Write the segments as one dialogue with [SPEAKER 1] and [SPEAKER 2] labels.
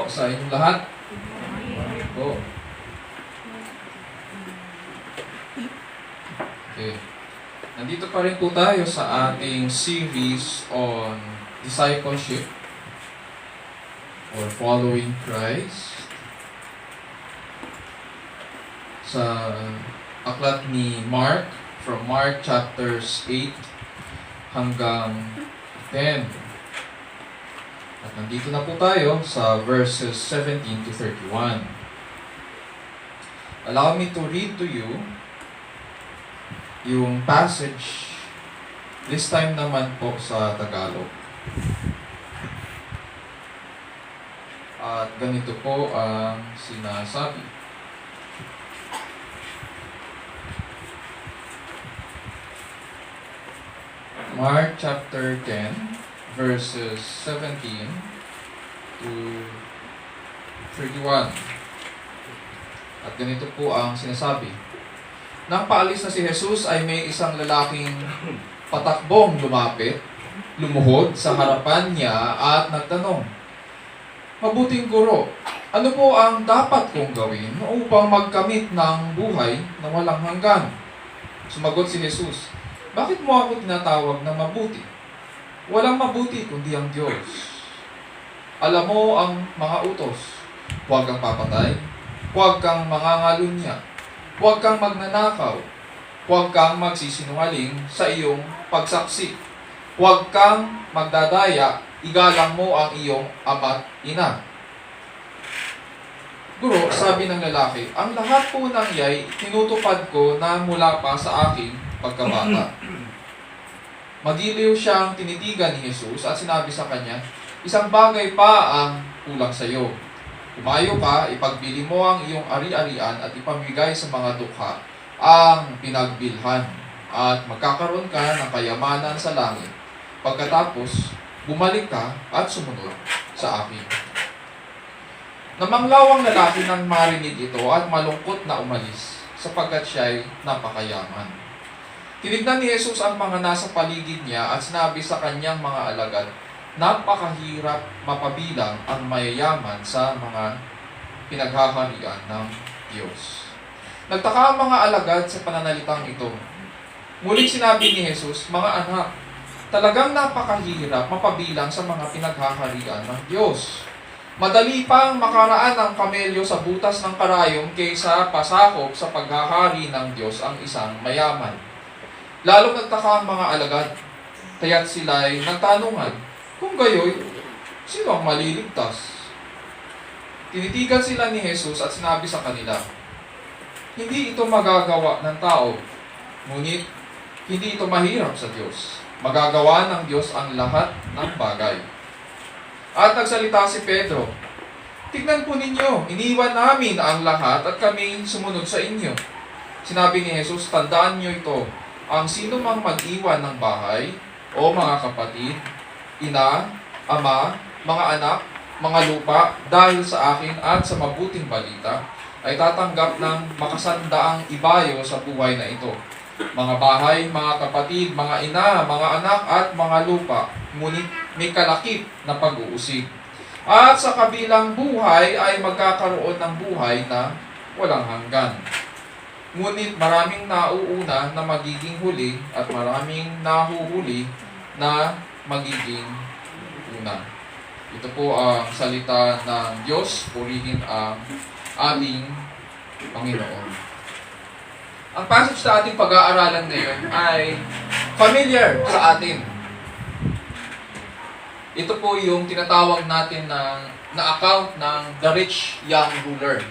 [SPEAKER 1] po sa inyong lahat. Po. Okay. Nandito pa rin po tayo sa ating series on discipleship or following Christ. Sa aklat ni Mark, from Mark chapters 8 hanggang 10. At nandito na po tayo sa verses 17 to 31. Allow me to read to you yung passage, this time naman po sa Tagalog. At ganito po ang sinasabi. Mark chapter 10, verses 17 to 31. At ganito po ang sinasabi. Nang paalis na si Jesus ay may isang lalaking patakbong lumapit, lumuhod sa harapan niya at nagtanong, "Mabuting guro, ano po ang dapat kong gawin upang magkamit ng buhay na walang hanggan?" Sumagot si Jesus, "Bakit mo ako tinatawag na mabuti? Walang mabuti kundi ang Diyos. Alam mo ang mga utos. Huwag kang papatay, huwag kang mangangalunya, huwag kang magnanakaw, huwag kang magsisinungaling sa iyong pagsaksi, huwag kang magdadaya, igalang mo ang iyong ama't ina." Guro, sabi ng lalaki, "Ang lahat po ng iyay tinutupad ko na mula pa sa aking pagkabata." Magiliw siyang tinitigan ni Jesus at sinabi sa kanya, "Isang bagay pa ang kulang sa iyo. Umayo ka, ipagbili mo ang iyong ari-arian at ipamigay sa mga dukha ang pinagbilhan at magkakaroon ka ng kayamanan sa langit. Pagkatapos, bumalik ka at sumunod sa akin." Namanglaw ang lalaki nang marinig ito at malungkot na umalis sapagkat siya'y napakayaman. Tinignan ni Jesus ang mga nasa paligid niya at sinabi sa kanyang mga alagad, "Napakahirap mapabilang ang mayayaman sa mga pinaghaharian ng Diyos." Nagtaka ang mga alagad sa pananalitang ito. Muling sinabi ni Jesus, "Mga anak, talagang napakahirap mapabilang sa mga pinaghaharian ng Diyos. Madali pang makaraan ang kamelyo sa butas ng karayom kaysa pasakop sa paghahari ng Diyos ang isang mayaman." Lalong nagtaka ang mga alagad, kaya't sila'y nagtanungan, kung gayoy, sino ang maliligtas? Tinitigan sila ni Jesus at sinabi sa kanila, "Hindi ito magagawa ng tao, ngunit hindi ito mahirap sa Diyos. Magagawa ng Diyos ang lahat ng bagay." At nagsalita si Pedro, "Tignan po ninyo, iniwan namin ang lahat at kami sumunod sa inyo." Sinabi ni Jesus, "Tandaan niyo ito, ang sino mang mag-iwan ng bahay o mga kapatid, ina, ama, mga anak, mga lupa, dahil sa akin at sa mabuting balita, ay tatanggap ng makasandaang ibayo sa buhay na ito. Mga bahay, mga kapatid, mga ina, mga anak, at mga lupa, ngunit may kalakip na pag-uusig. At sa kabilang buhay ay magkakaroon ng buhay na walang hanggan. Ngunit maraming nauuna na magiging huli at maraming nahuhuli na magiging una." Ito po ang salita ng Diyos. Purihin ang ating Panginoon. Ang passage sa ating pag-aaralan ngayon ay familiar sa atin. Ito po yung tinatawag natin na account ng The Rich Young Ruler.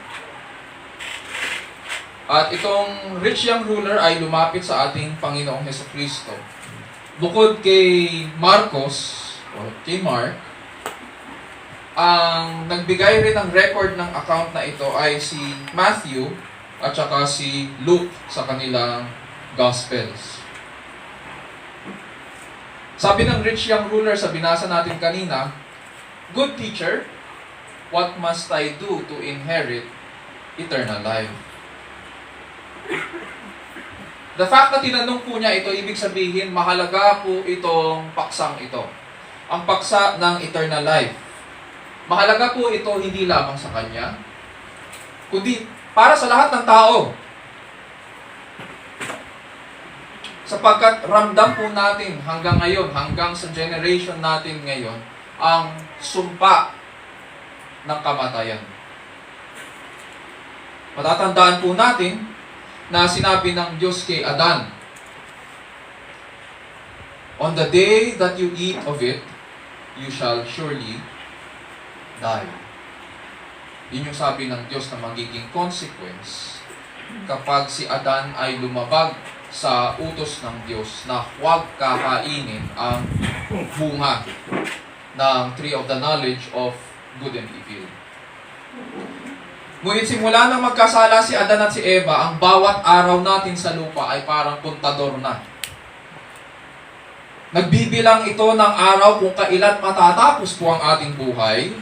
[SPEAKER 1] At itong rich young ruler ay lumapit sa ating Panginoong Hesukristo. Bukod kay Marcos, o kay Mark, ang nagbigay rin ng record ng account na ito ay si Matthew at saka si Luke sa kanilang Gospels. Sabi ng rich young ruler sa binasa natin kanina, "Good teacher, what must I do to inherit eternal life?" The fact na tinanong po niya ito, ibig sabihin, mahalaga po itong paksang ito. Ang paksa ng eternal life. Mahalaga po ito hindi lamang sa kanya, kundi para sa lahat ng tao. Sapagkat ramdam po natin hanggang ngayon, hanggang sa generation natin ngayon, ang sumpa ng kamatayan. Matatandaan po natin na sinabi ng Diyos kay Adan, "On the day that you eat of it, you shall surely die." Yun yung sabi ng Diyos na magiging consequence kapag si Adan ay lumabag sa utos ng Diyos na huwag kakainin ang bunga ng tree of the knowledge of good and evil. Ngunit simula nang magkasala si Adan at si Eva, ang bawat araw natin sa lupa ay parang kontador na. Nagbibilang ito ng araw kung kailan matatapos po ang ating buhay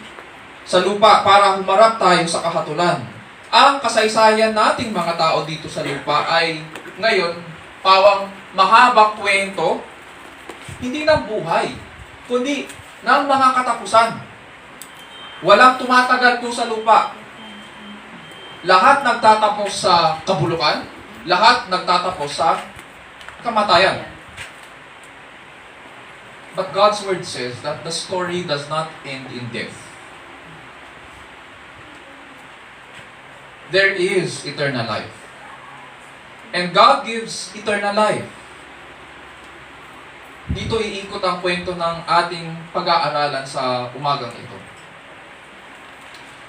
[SPEAKER 1] sa lupa para humarap tayo sa kahatulan. Ang kasaysayan nating mga tao dito sa lupa ay ngayon pawang mahabang kwento, hindi ng buhay, kundi ng mga katapusan. Walang tumatagal po sa lupa. Lahat nagtatapos sa kabulukan, lahat nagtatapos sa kamatayan. But God's word says that the story does not end in death. There is eternal life. And God gives eternal life. Dito iikot ang kwento ng ating pag-aaralan sa umagang ito.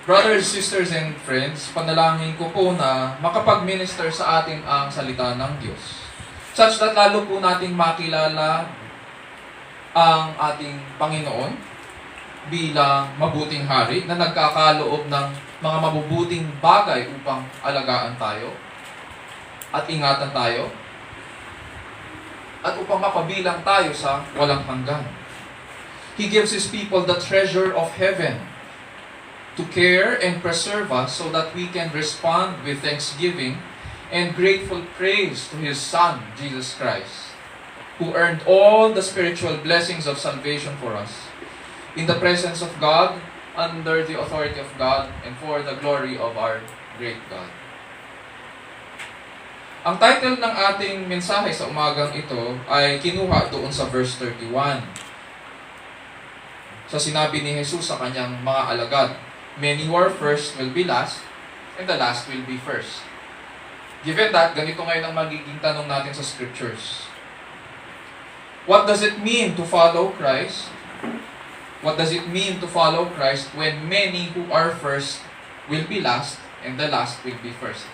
[SPEAKER 1] Brothers, sisters, and friends, panalangin ko po na makapag-minister sa atin ang salita ng Diyos, such that lalo po nating makilala ang ating Panginoon bilang mabuting hari na nagkakaloob ng mga mabubuting bagay upang alagaan tayo at ingatan tayo at upang mapabilang tayo sa walang hanggan. He gives His people the treasure of heaven to care and preserve us so that we can respond with thanksgiving and grateful praise to His Son, Jesus Christ, who earned all the spiritual blessings of salvation for us in the presence of God, under the authority of God, and for the glory of our great God. Ang title ng ating mensahe sa umagang ito ay kinuha doon sa verse 31. Sa sinabi ni Jesus sa kanyang mga alagad, "Many who are first will be last, and the last will be first." Given that, ganito ngayon ang magiging tanong natin sa scriptures. What does it mean to follow Christ? What does it mean to follow Christ when many who are first will be last, and the last will be first?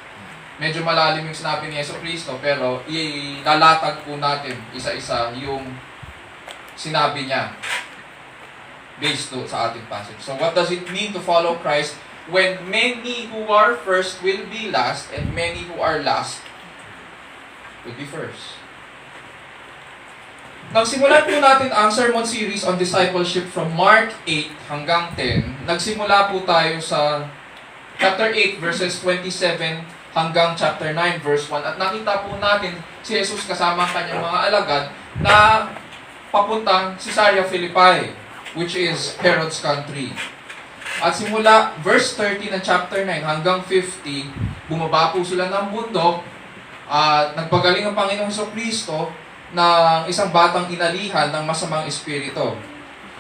[SPEAKER 1] Medyo malalim yung sinabi ni Yesu Cristo, pero ilalatag po natin isa-isa yung sinabi niya based sa ating passage. So what does it mean to follow Christ when many who are first will be last, and many who are last will be first? Nagsimulan po natin ang sermon series on discipleship from Mark 8 hanggang 10. Nagsimula po tayo sa chapter 8 verses 27 hanggang chapter 9 verse 1. At nakita po natin si Jesus kasama ang kanyang mga alagad na papuntang Caesarea Philippi, which is Herod's country. At simula verse 30 ng chapter 9 hanggang 50, bumaba po sila ng bundok at nagpagaling ang Panginoong Jesucristo ng isang batang inalihan ng masamang espiritu.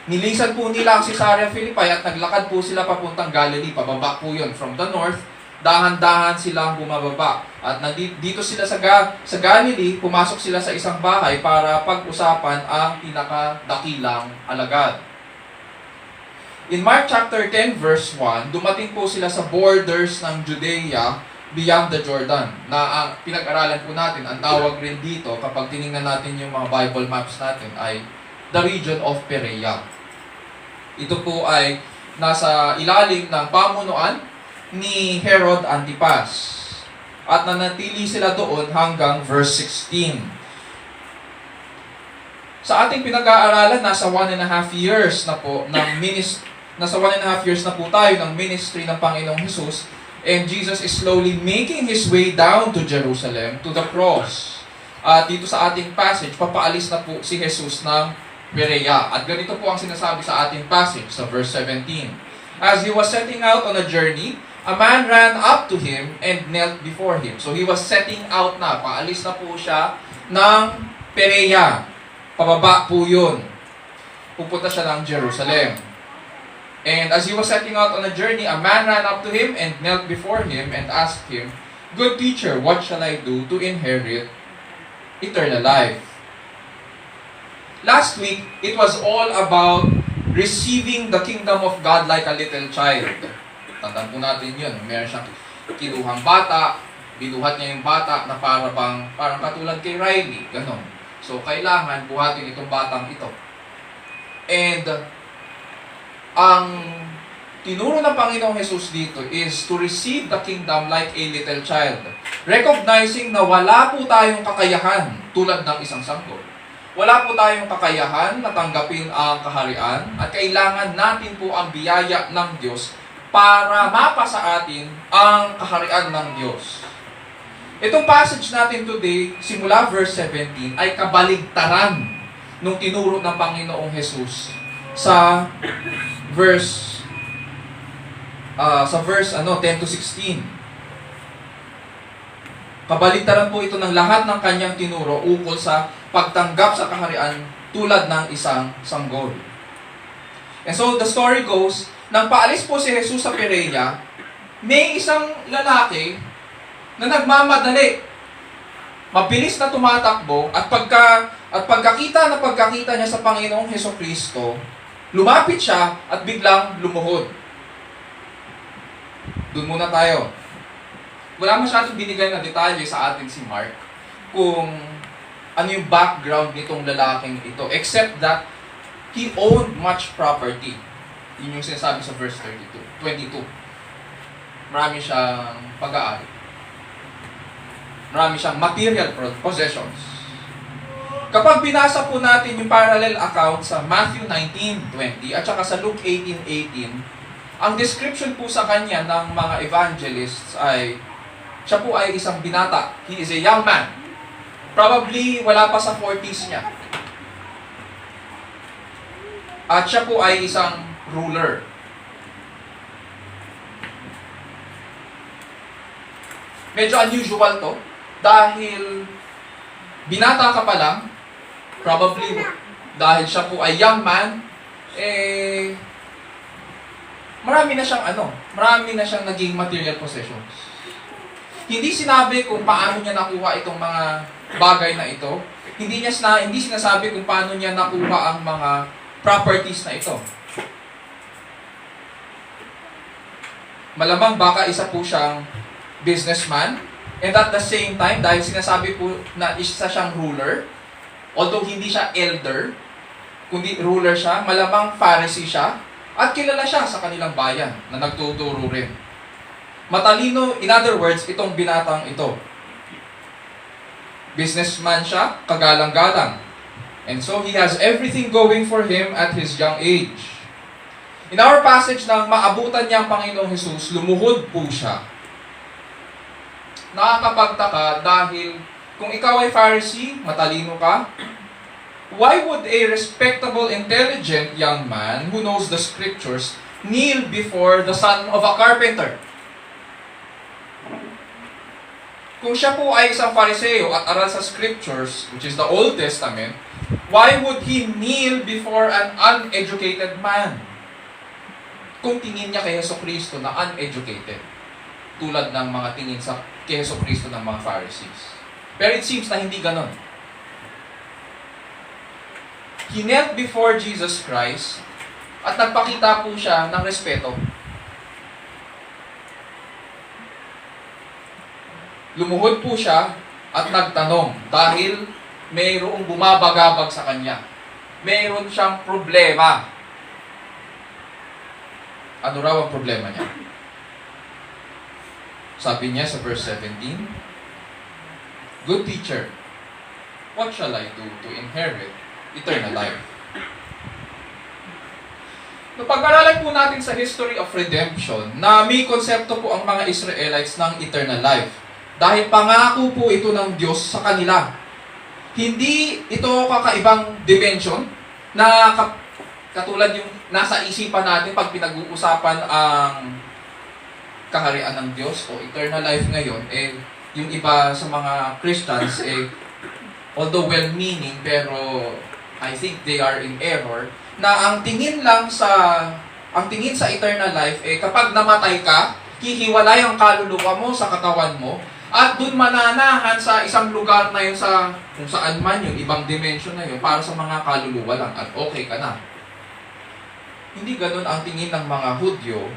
[SPEAKER 1] Nilisan po nila ang Caesarea Philippi at naglakad po sila papuntang Galilee. Pababa po yun from the north. Dahan-dahan silang bumababa. At dito sila sa Galilee, pumasok sila sa isang bahay para pag-usapan ang pinakadakilang alagad. In Mark chapter 10 verse 1, dumating po sila sa borders ng Judea beyond the Jordan, na ang pinag-aralan po natin, ang tawag rin dito kapag tiningnan natin yung mga Bible maps natin ay the region of Perea. Ito po ay nasa ilalim ng pamunuan ni Herod Antipas. At nanatili sila doon hanggang verse 16. Sa ating pinag-aaralan, nasa 1.5 years na po tayo ng ministry ng Panginoong Jesus, and Jesus is slowly making His way down to Jerusalem, to the cross. At dito sa ating passage, papaalis na po si Jesus ng Perea. At ganito po ang sinasabi sa ating passage, sa verse 17. As he was setting out on a journey, a man ran up to him and knelt before him. So he was setting out na, paalis na po siya ng Perea. Pababa po yun. Pupunta siya ng Jerusalem. And as he was setting out on a journey, a man ran up to him and knelt before him and asked him, "Good teacher, what shall I do to inherit eternal life?" Last week, it was all about receiving the kingdom of God like a little child. Tandaan po natin yun. Meron siyang kinuhang bata, binuhat niya yung bata na parang katulad kay Riley. Ganon. So, kailangan buhatin itong batang ito. And, ang tinuro ng Panginoong Jesus dito is to receive the kingdom like a little child. Recognizing na wala po tayong kakayahan tulad ng isang sanggol. Wala po tayong kakayahan na tanggapin ang kaharian at kailangan natin po ang biyaya ng Diyos para mapasa atin ang kaharian ng Diyos. Itong passage natin today, simula verse 17, ay kabaligtaran nung tinuro ng Panginoong Jesus sa verse 10 to 16. Kabaligtaran po ito ng lahat ng kanyang tinuro ukol sa pagtanggap sa kaharian tulad ng isang sanggol. And so the story goes, nang paalis po si Jesus sa Perea, may isang lalaki na nagmamadali. Mabilis na tumatakbo at pagkakita niya sa Panginoong Hesukristo, lumapit siya at biglang lumuhod. Doon muna tayo. Wala masyadong binigay na detalye sa atin si Mark kung ano yung background nitong lalaking ito. Except that he owned much property. Yun yung sinasabi sa verse 22. Marami siyang pag-aari. Marami siyang material possessions. Kapag binasa po natin yung parallel account sa Matthew 19:20 at saka sa Luke 18:18, ang description po sa kanya ng mga evangelists ay siya po ay isang binata. He is a young man. Probably wala pa sa 40s niya. At siya po ay isang ruler. Medyo unusual to dahil binata ka pa lang, probably dahil siya po ay young man, marami na siyang naging material possessions. Hindi sinabi kung paano niya nakuha itong mga bagay na ito. Hindi sinasabi kung paano niya nakuha ang mga properties na ito. Malamang baka isa po siyang businessman, and at the same time, dahil sinasabi po na isa siyang ruler, although hindi siya elder, kundi ruler siya, malamang Pharisee siya, at kilala siya sa kanilang bayan na nagtuturo rin. Matalino, in other words, itong binatang ito. Businessman siya, kagalang-galang. And so he has everything going for him at his young age. In our passage, nang maabutan niya ang Panginoong Jesus, lumuhod po siya. Nakakapagtaka dahil kung ikaw ay Pharisee, matalino ka, why would a respectable, intelligent young man who knows the scriptures kneel before the son of a carpenter? Kung siya po ay isang Fariseo at aral sa scriptures, which is the Old Testament, why would he kneel before an uneducated man? Kung tingin niya kay Hesukristo na uneducated, tulad ng mga tingin kay Hesukristo ng mga Pharisees. Pero it seems na hindi ganon. He knelt before Jesus Christ at nagpakita po siya ng respeto. Lumuhod po siya at nagtanong dahil mayroong bumabagabag sa kanya. Mayroon siyang problema. Ano raw ang problema niya? Sabi niya sa verse 17, "Good teacher, what shall I do to inherit eternal life?" Napag-aralan po natin sa history of redemption na may konsepto po ang mga Israelites ng eternal life. Dahil pangako po ito ng Diyos sa kanila. Hindi ito kakaibang dimension na katulad yung nasa isipan natin pag pinag-uusapan ang kaharian ng Diyos o eternal life ngayon, yung iba sa mga Christians, although well-meaning, pero I think they are in error, na ang tingin sa eternal life, kapag namatay ka, hihiwalay ang kaluluwa mo sa katawan mo, at dun mananahan sa isang lugar na yun kung saan man yun, ibang dimension na yun, para sa mga kaluluwa lang, at okay ka na. Hindi ganun ang tingin ng mga Hudyo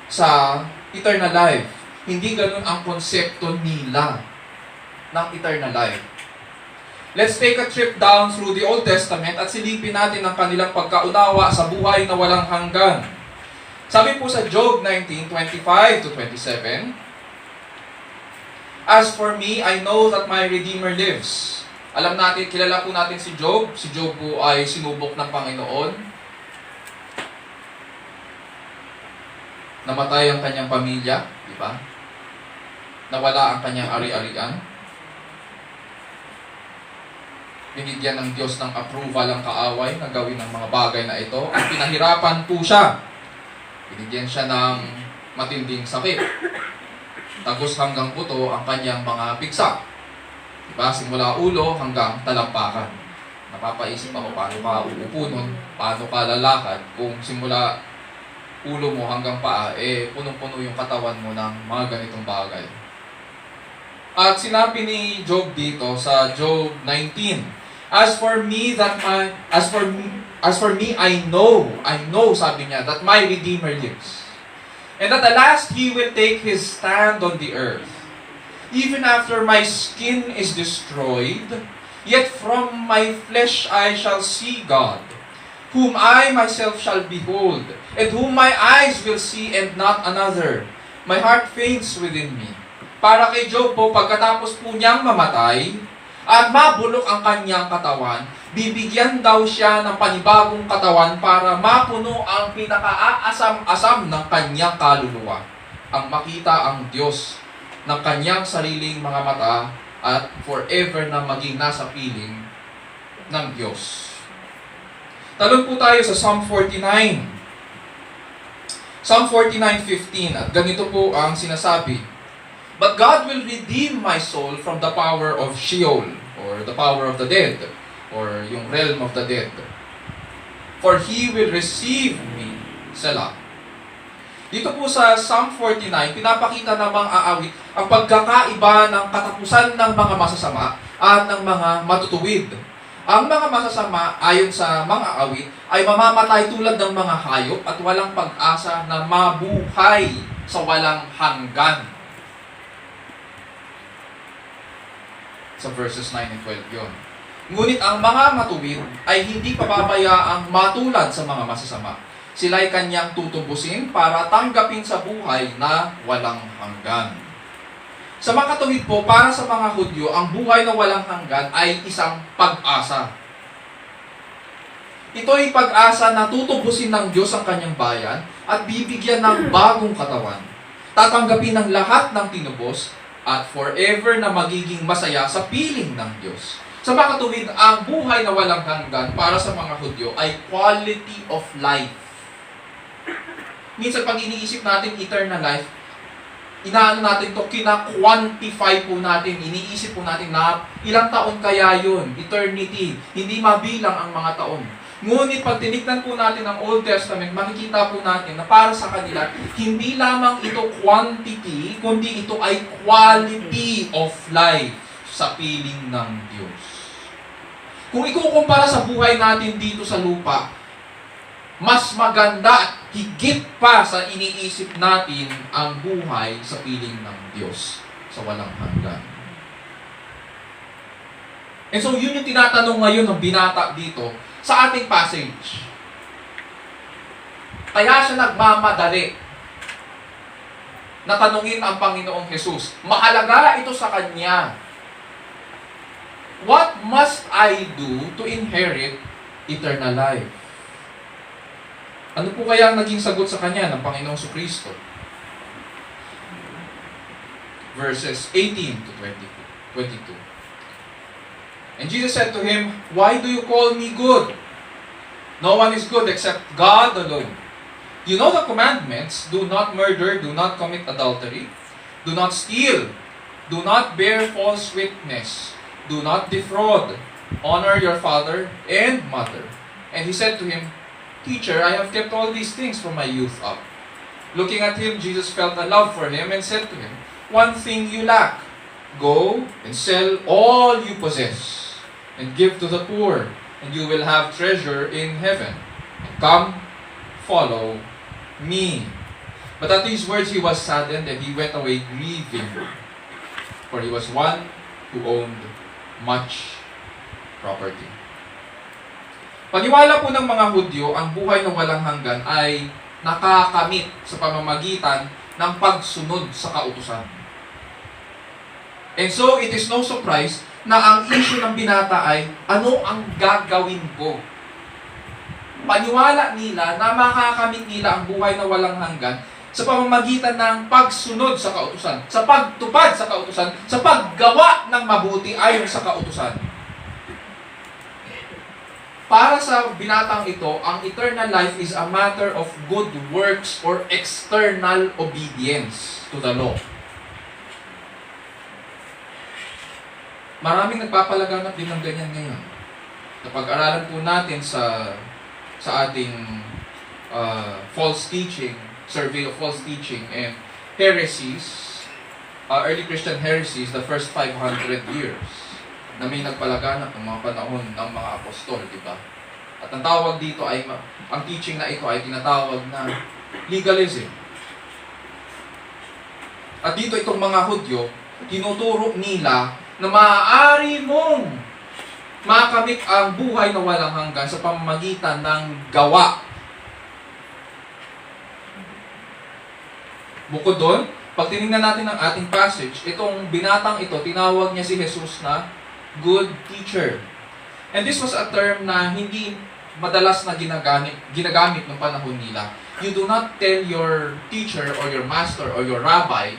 [SPEAKER 1] sa eternal life. Hindi ganun ang konsepto nila ng eternal life. Let's take a trip down through the Old Testament at silipin natin ang kanilang pagkaunawa sa buhay na walang hanggan. Sabi po sa Job 19:25-27, "As for me, I know that my Redeemer lives." Alam natin, kilala po natin si Job. Si Job po ay sinubok ng Panginoon. Namatay ang kanyang pamilya, di ba? Nawala ang kanyang ari-arian. Binigyan ng Diyos ng approval ang kaaway na gawin ng mga bagay na ito. At pinahirapan po siya. Binigyan siya ng matinding sakit. Tagos hanggang buto ang kanyang mga piksa. Diba? Simula ulo hanggang talampakan. Napapaisip ako paano ka uupo nun, paano ka lalakad kung simula ulo mo hanggang paa, punong-puno yung katawan mo ng mga ganitong bagay. At sinabi ni Job dito sa Job 19, As for me, I know, sabi niya, that my Redeemer lives. And at the last, He will take His stand on the earth. Even after my skin is destroyed, yet from my flesh I shall see God, whom I myself shall behold, and whom my eyes will see and not another. My heart faints within me. Para kay Job po, pagkatapos po niyang mamatay, at mabulok ang kanyang katawan, bibigyan daw siya ng panibagong katawan para mapuno ang pinaka-aasam-asam ng kanyang kaluluwa. Ang makita ang Diyos ng kanyang sariling mga mata at forever na maging nasa piling ng Diyos. Talon po tayo sa Psalm 49. Psalm 49:15, at ganito po ang sinasabi, But God will redeem my soul from the power of Sheol, or the power of the dead, or yung realm of the dead. For He will receive me. Selah. Dito po sa Psalm 49, pinapakita ng mga aawit ang pagkakaiba ng katapusan ng mga masasama at ng mga matutuwid. Ang mga masasama, ayon sa mga awit, ay mamamatay tulad ng mga hayop at walang pag-asa na mabuhay sa walang hanggan. Sa verses 9 and 12 yun. Ngunit ang mga matuwid ay hindi pababayaang matulad sa mga masasama. Sila'y kanyang tutubusin para tanggapin sa buhay na walang hanggan. Sa mga katuwid po, para sa mga Hudyo, ang buhay na walang hanggan ay isang pag-asa. Ito ay pag-asa na tutubusin ng Diyos ang kanyang bayan at bibigyan ng bagong katawan. Tatanggapin ng lahat ng tinubos at forever na magiging masaya sa piling ng Diyos. Sa mga katuwid, ang buhay na walang hanggan para sa mga Hudyo ay quality of life. Minsan pag iniisip natin eternal life, inaano natin to, kina-quantify po natin, iniisip po natin na ilang taon kaya yun, eternity, hindi mabilang ang mga taon. Ngunit pag tinignan po natin ang Old Testament, makikita po natin na para sa kanila, hindi lamang ito quantity, kundi ito ay quality of life sa piling ng Diyos. Kung ikukumpara sa buhay natin dito sa lupa, mas maganda at higit pa sa iniisip natin ang buhay sa piling ng Diyos sa walang hanggan. And so yun yung tinatanong ngayon ng binata dito sa ating passage. Kaya siya nagmamadali na tanungin ang Panginoong Jesus. Mahalaga ito sa Kanya. What must I do to inherit eternal life? Ano po kaya ang naging sagot sa Kanya ng Panginoong Kristo? Verses 18 to 22. And Jesus said to him, Why do you call me good? No one is good except God alone. You know the commandments: do not murder, do not commit adultery, do not steal, do not bear false witness, do not defraud, honor your father and mother. And he said to him, Teacher, I have kept all these things from my youth up. Looking at him, Jesus felt a love for him and said to him, One thing you lack. Go and sell all you possess and give to the poor, and you will have treasure in heaven. And come, follow me. But at these words he was saddened, and he went away grieving, for he was one who owned much property. Paniwala po ng mga Hudyo, ang buhay na walang hanggan ay nakakamit sa pamamagitan ng pagsunod sa kautusan. And so, it is no surprise na ang issue ng binata ay, ano ang gagawin ko? Paniwala nila na makakamit nila ang buhay na walang hanggan sa pamamagitan ng pagsunod sa kautusan, sa pagtupad sa kautusan, sa paggawa ng mabuti ayon sa kautusan. Para sa binatang ito, ang eternal life is a matter of good works or external obedience to the law. Maraming nagpapalaganap din ng ganyan ngayon. Napag-aralan po natin sa ating false teaching, survey of false teaching and heresies, early Christian heresies, the first 500 years, na may nagpalaganap ng mga panahon ng mga apostol, di ba? At ang tawag dito ay, ang teaching na ito ay tinatawag na legalism. At dito itong mga Hudyo, tinuturo nila na maaari mong makamit ang buhay na walang hanggan sa pamamagitan ng gawa. Bukod doon, pag tinignan natin ang ating passage, itong binatang ito, tinawag niya si Jesus na good teacher. And this was a term na hindi madalas na ginagamit ng panahon nila. You do not tell your teacher or your master or your rabbi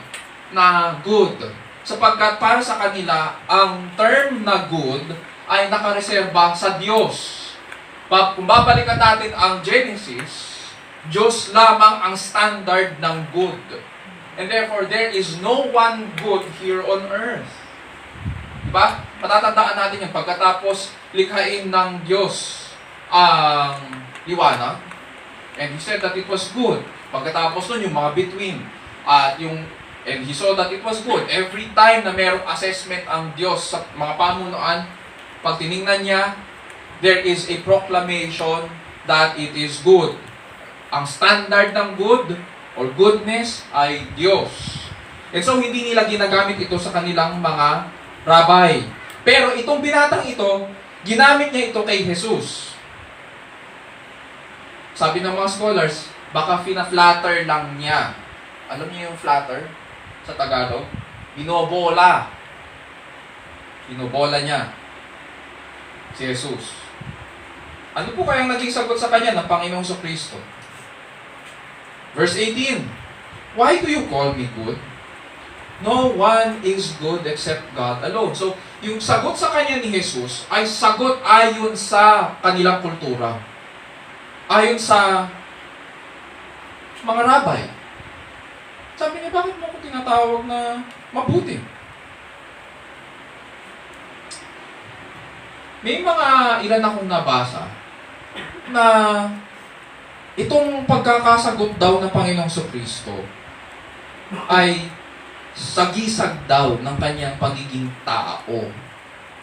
[SPEAKER 1] na good. Sapagkat para sa kanila, ang term na good ay nakareserba sa Diyos. Kung babalikan natin ang Genesis, Diyos lamang ang standard ng good. And therefore, there is no one good here on earth. Diba? Matatandaan natin yung pagkatapos likhain ng Diyos ang liwanag. And He said that it was good. Pagkatapos nun, yung mga between. And He saw that it was good. Every time na mayroong assessment ang Diyos sa mga pamunuan, pag tinignan niya, there is a proclamation that it is good. Ang standard ng good or goodness ay Diyos. And so, hindi nila ginagamit ito sa kanilang mga rabbi. Pero itong binatang ito, ginamit niya ito kay Jesus. Sabi ng mga scholars, baka fina-flatter lang niya. Alam niyo yung flatter sa Tagalog? Binobola. Binobola niya si Jesus. Ano po kayang naging sagot sa kanya ng Panginoong Kristo? Verse 18, Why do you call me good? No one is good except God alone. So, yung sagot sa kanya ni Jesus ay sagot ayon sa kanilang kultura. Ayon sa mga rabbi. Sabi niya, bakit mo ako tinatawag na mabuti? May mga ilan akong nabasa na itong pagkakasagot daw ng Panginoong Kristo ay sagisag daw ng kanyang pagiging tao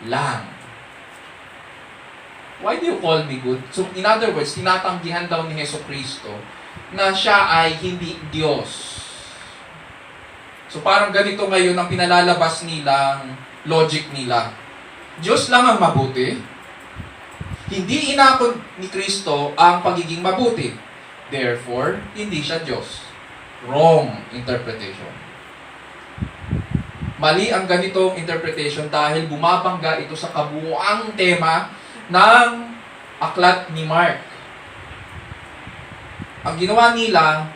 [SPEAKER 1] lang. Why do you call me good? So, in other words, tinatanggihan daw ni Kristo na siya ay hindi Diyos. So, parang ganito ngayon ang pinalalabas nilang logic nila. Diyos lang ang mabuti. Hindi inakon ni Kristo ang pagiging mabuti. Therefore, hindi siya Diyos. Wrong interpretation. Mali ang ganitong interpretation dahil bumabangga ito sa kabuuang tema ng aklat ni Mark. Ang ginawa nila,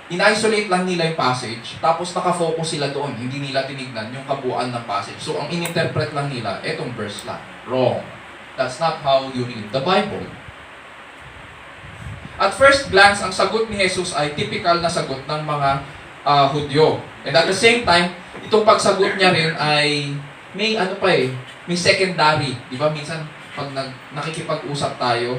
[SPEAKER 1] in-isolate lang nila yung passage, tapos nakafocus sila doon. Hindi nila tinignan yung kabuuan ng passage. So, ang in-interpret lang nila, etong verse lang. Wrong. That's not how you read the Bible. At first glance, ang sagot ni Jesus ay typical na sagot ng mga Hudyo. And at the same time, itong pagsagot niya rin ay may may secondary. Di ba minsan, pag nakikipag-usap tayo,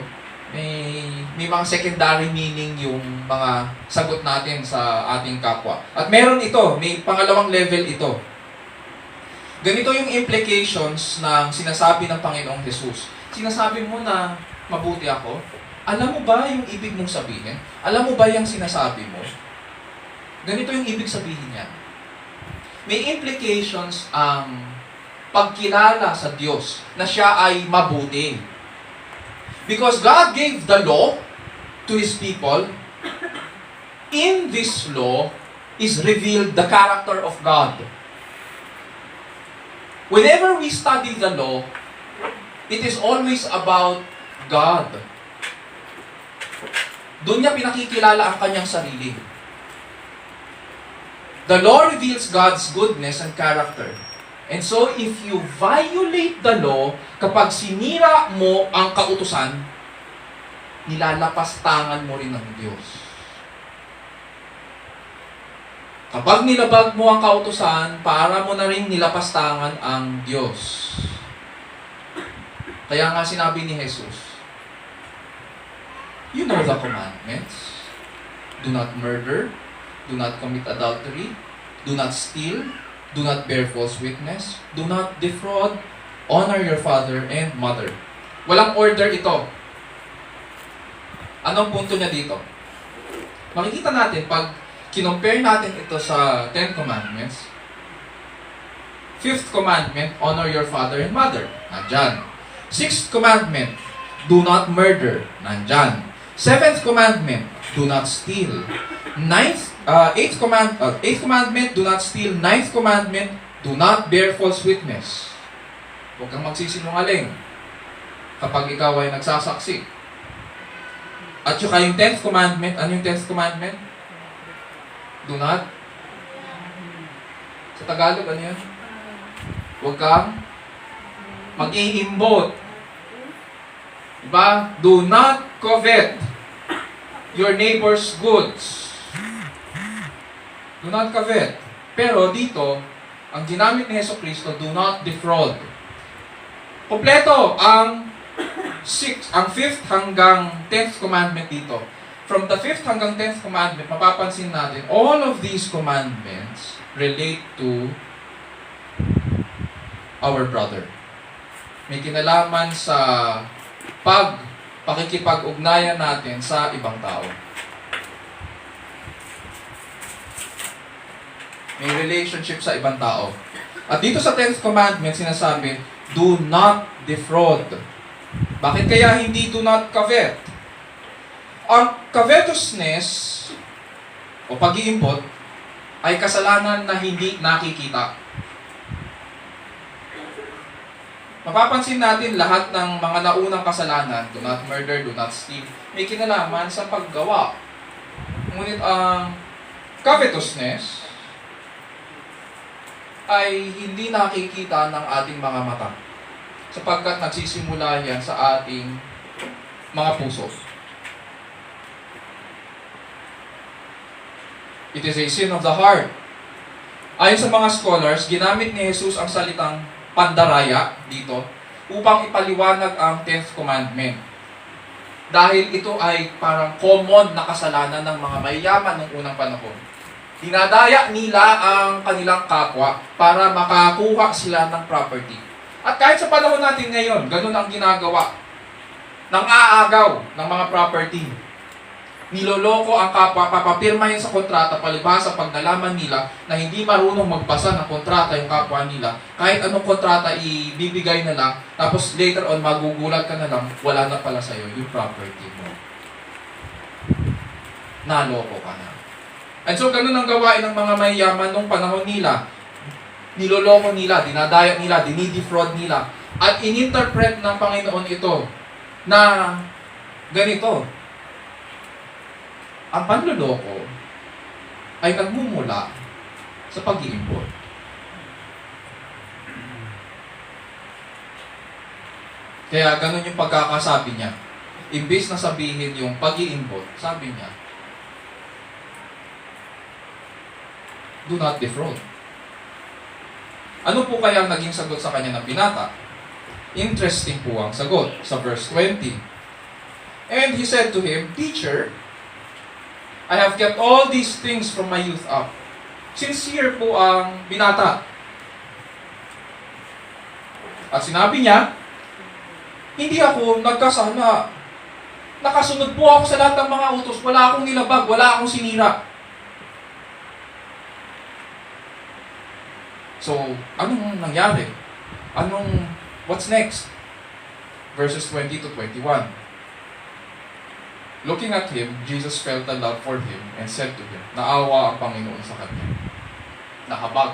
[SPEAKER 1] may mga secondary meaning yung mga sagot natin sa ating kapwa. At meron ito, may pangalawang level ito. Ganito yung implications ng sinasabi ng Panginoong Jesus. Sinasabi mo na mabuti ako. Alam mo ba yung ibig mong sabihin? Alam mo ba yung sinasabi mo? Ganito yung ibig sabihin niya. May implications ang pagkilala sa Diyos na siya ay mabuti. Because God gave the law to His people, in this law is revealed the character of God. Whenever we study the law, it is always about God. Doon niya pinakikilala ang kanyang sarili. The law reveals God's goodness and character. And so, if you violate the law, kapag sinira mo ang kautusan, nilalapastangan mo rin ng Diyos. Kapag nilabag mo ang kautusan, para mo na rin nilapastangan ang Diyos. Kaya nga sinabi ni Jesus, you know the commandments. Do not murder. Do not commit adultery. Do not steal. Do not bear false witness. Do not defraud. Honor your father and mother. Walang order ito. Anong punto niya dito? Makikita natin, pag kinompare natin ito sa 10 Commandments, 5th Commandment, honor your father and mother. Nandyan. 6th Commandment, do not murder. Nandyan. 7th Commandment, do not steal. 8th Commandment, do not steal. 9th Commandment, do not bear false witness. Huwag kang magsisinungaling kapag ikaw ay nagsasaksi. At saka yung 10th Commandment, ano yung 10th Commandment? Do not. Sa Tagalog, ano yun? Huwag kang mag-iimbot. Diba? Do not covet your neighbor's goods. Do not covet. Pero dito, ang ginamit ni Hesus Kristo, do not defraud. Kompleto ang 5th hanggang 10th commandment dito. From the 5th hanggang 10th commandment, mapapansin natin, all of these commandments relate to our brother. May kinalaman sa pakikipag-ugnayan natin sa ibang tao. May relationship sa ibang tao. At dito sa 10th commandment, sinasabi, do not defraud. Bakit kaya hindi do not covet? Ang covetousness o pag-iimpot ay kasalanan na hindi nakikita. Mapapansin natin lahat ng mga naunang kasalanan, do not murder, do not steal, may kinalaman sa paggawa. Ngunit ang covetousness ay hindi nakikita ng ating mga mata sapagkat nagsisimula yan sa ating mga puso. It is a sin of the heart. Ayon sa mga scholars, ginamit ni Jesus ang salitang pandaraya dito upang ipaliwanag ang 10th commandment. Dahil ito ay parang common na kasalanan ng mga mayayaman ng unang panahon. Dinadaya nila ang kanilang kapwa para makakuha sila ng property. At kahit sa panahon natin ngayon, ganun ang ginagawa ng aagaw ng mga property. Niloloko ang kapwa, papapirmahin sa kontrata, palibhasa pag nalaman nila na hindi marunong magbasa ng kontrata yung kapwa nila, kahit anong kontrata ibibigay na lang, tapos later on magugulat ka na lang, wala na pala sa'yo yung property mo. Naloko ka na. And so, ganun ang gawain ng mga mayayaman nung panahon nila. Niloloko nila, dinadaya nila, dinidefraud nila. At ininterpret ng Panginoon ito na ganito. Ang panloloko ay nagmumula sa pag-iimpot. Kaya ganun yung pagkakasabi niya. Imbis na sabihin yung pag-iimbot, sabi niya, do not defraud. Ano po kaya ang naging sagot sa kanya ng binata? Interesting po ang sagot sa verse 20. And he said to him, Teacher, I have kept all these things from my youth up. Sincere po ang binata. At sinabi niya, hindi ako nagkasala. Nakasunod po ako sa lahat ng mga utos. Wala akong nilabag, wala akong sinira. So, anong nangyari? What's next? Verses 20 to 21. Looking at him, Jesus felt a love for him and said to him, naawa ang Panginoon sa kanya. Nahabag.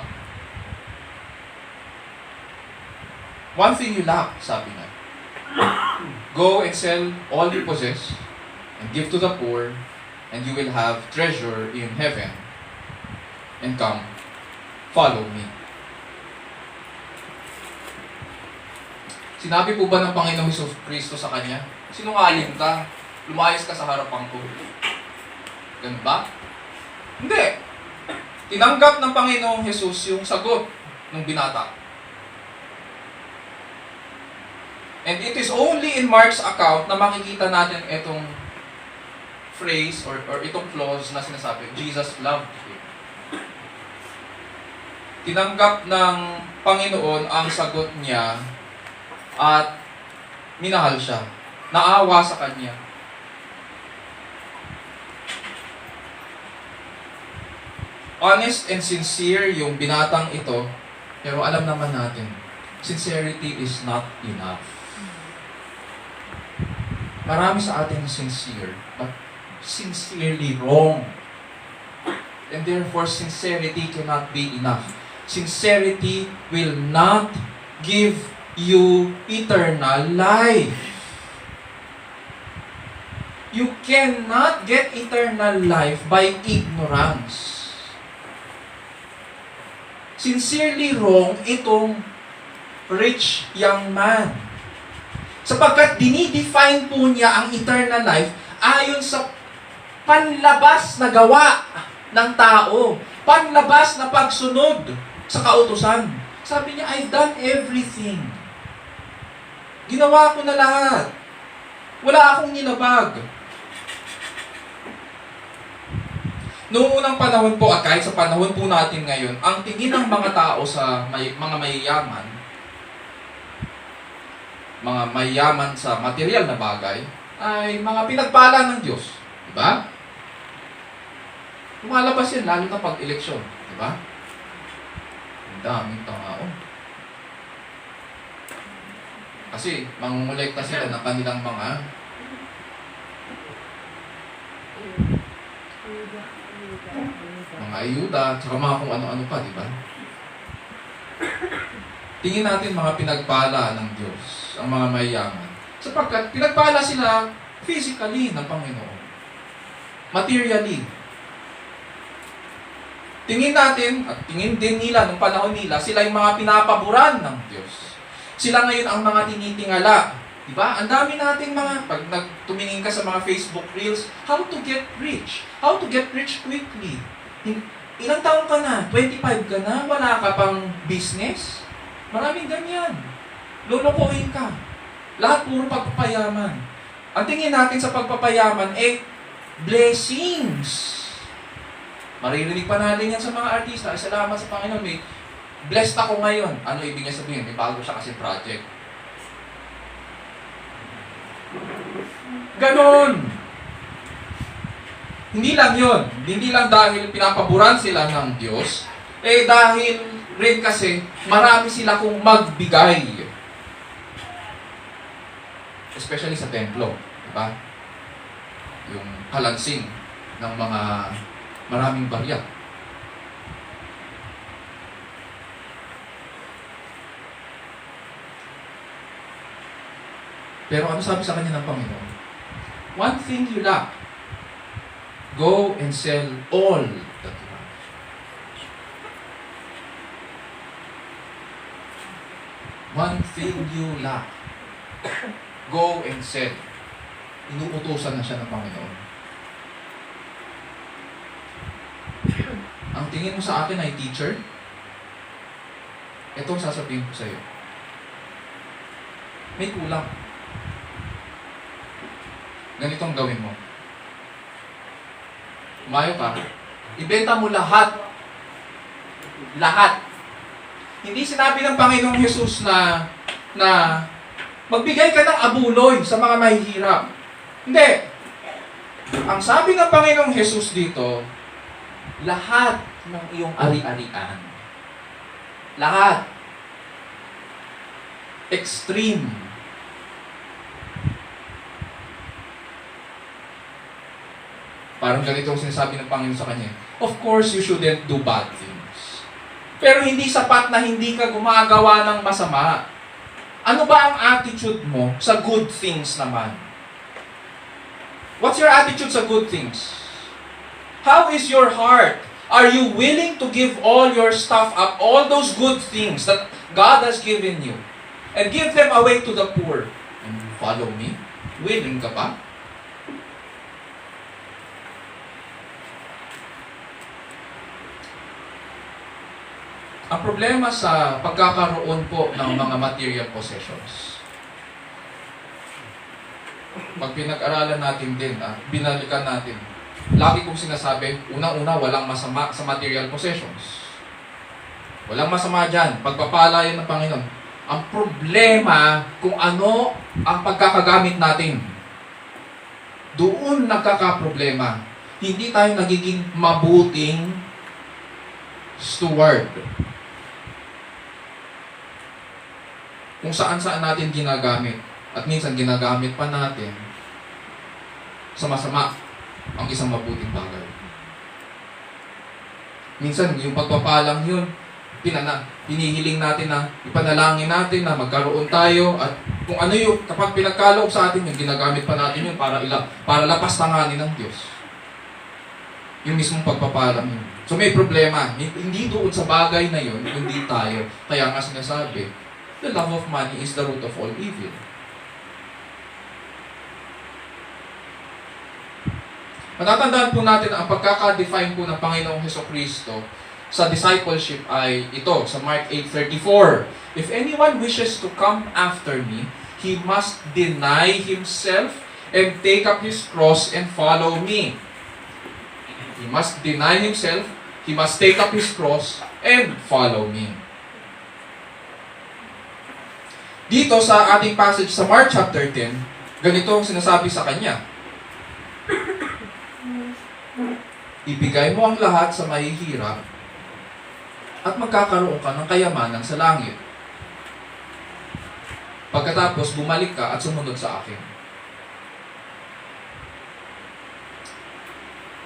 [SPEAKER 1] One thing you lack, sabi niya. Go and sell all you possess and give to the poor, and you will have treasure in heaven. And come, follow me. Sinabi po ba ng Panginoong Hesus Kristo sa kanya, sinungaling ka, lumayas ka sa harapan ko. Ganun ba? Hindi. Tinanggap ng Panginoong Hesus yung sagot ng binata. And it is only in Mark's account na makikita natin itong phrase or itong clause na sinasabi, Jesus loved him. Tinanggap ng Panginoon ang sagot niya at minahal siya. Naawa sa kanya. Honest and sincere yung binatang ito, pero alam naman natin, sincerity is not enough. Marami sa atin sincere, but sincerely wrong. And therefore, sincerity cannot be enough. Sincerity will not give you eternal life. You cannot get eternal life by ignorance. Sincerely wrong itong rich young man. Sapagkat dinidefine po niya ang eternal life ayon sa panlabas na gawa ng tao. Panlabas na pagsunod sa kautusan. Sabi niya, I've done everything. Ginawa ko na lahat. Wala akong nilabag. Noong unang panahon po, at kahit sa panahon po natin ngayon, ang tingin ng mga tao sa mga mayayaman, mga mayayaman sa material na bagay, ay mga pinagpala ng Diyos. Diba? Lumalabas yan, lalo na pag-eleksyon. Diba? Ang daming tao. Kasi, mangungulekta sila ng kanilang mga ayuda, tsaka mga kung ano-ano pa, diba? Tingin natin mga pinagpala ng Diyos, ang mga mayayaman. Sapagkat pinagpala sila physically ng Panginoon. Materially. Tingin natin, at tingin din nila nung panahon nila, sila yung mga pinapaboran ng Diyos. Sila ngayon ang mga tinitingala. Diba? Ang dami natin mga, pag tumingin ka sa mga Facebook Reels, how to get rich. How to get rich quickly. Ilang taon ka na? 25 ka na? Wala ka pang business? Maraming ganyan. Lolokohin ka. Lahat puro pagpapayaman. Ang tingin natin sa pagpapayaman, blessings. Maririnig pa natin yan sa mga artista. Salamat sa Panginoon. Blessed ako ngayon. Ano ibig niya sabihin? May bago siya kasi project. Ganon. Hindi lang yun. Hindi lang dahil pinapaboran sila ng Diyos, dahil rin kasi marami sila kung magbigay. Especially sa templo. Diba? Yung kalansing ng mga maraming barya. Pero ano sabi sa kanya ng Panginoon? One thing you lack. Go and sell all that you have. One thing you lack. Go and sell. inuutosan na siya ng Panginoon. Ang tingin mo sa akin ay teacher? Ito ang sasabihin ko sa iyo. May kulang. Ganito ang gawin mo. Umayo ka. Ibenta mo lahat. Lahat. Hindi sinabi ng Panginoong Jesus na magbigay ka ng abuloy sa mga mahihirap. Hindi. Ang sabi ng Panginoong Jesus dito, lahat ng iyong ari-arian. Lahat. Extreme. Parang ganito ang sinasabi ng Panginoon sa kanya. Of course, you shouldn't do bad things. Pero hindi sapat na hindi ka gumagawa ng masama. Ano ba ang attitude mo sa good things naman? What's your attitude sa good things? How is your heart? Are you willing to give all your stuff up, all those good things that God has given you, and give them away to the poor? And follow me? Willing ka ba? Ang problema sa pagkakaroon po ng mga material possessions, pag pinag-aralan natin din, binalikan natin, lagi kong sinasabi, unang-una, walang masama sa material possessions. Walang masama dyan. Pagpapala yan ng Panginoon. Ang problema, kung ano ang pagkakagamit natin. Doon nagkakaproblema. Hindi tayo nagiging mabuting steward. Kung saan-saan natin ginagamit. At minsan ginagamit pa natin sa masama ang isang mabuting bagay. Minsan, yung pagpapalang yun, pinihiling natin na ipanalangin natin na magkaroon tayo at kung ano yung, kapag pinagkaloob sa atin yung ginagamit pa natin yun para lapastanganin ng Diyos. Yung mismong pagpapalang yun. So may problema. Hindi doon sa bagay na yun, hindi tayo. Kaya nga sinasabi, the love of money is the root of all evil. Matatandaan po natin ang pagkaka-define po ng Panginoong Hesukristo sa discipleship ay ito, sa Mark 8:34. If anyone wishes to come after me, he must deny himself and take up his cross and follow me. He must deny himself, he must take up his cross and follow me. Dito sa ating passage sa Mark chapter 10, ganito ang sinasabi sa kanya. Ibigay mo ang lahat sa mahihirap at magkakaroon ka ng kayamanan sa langit. Pagkatapos, bumalik ka at sumunod sa akin.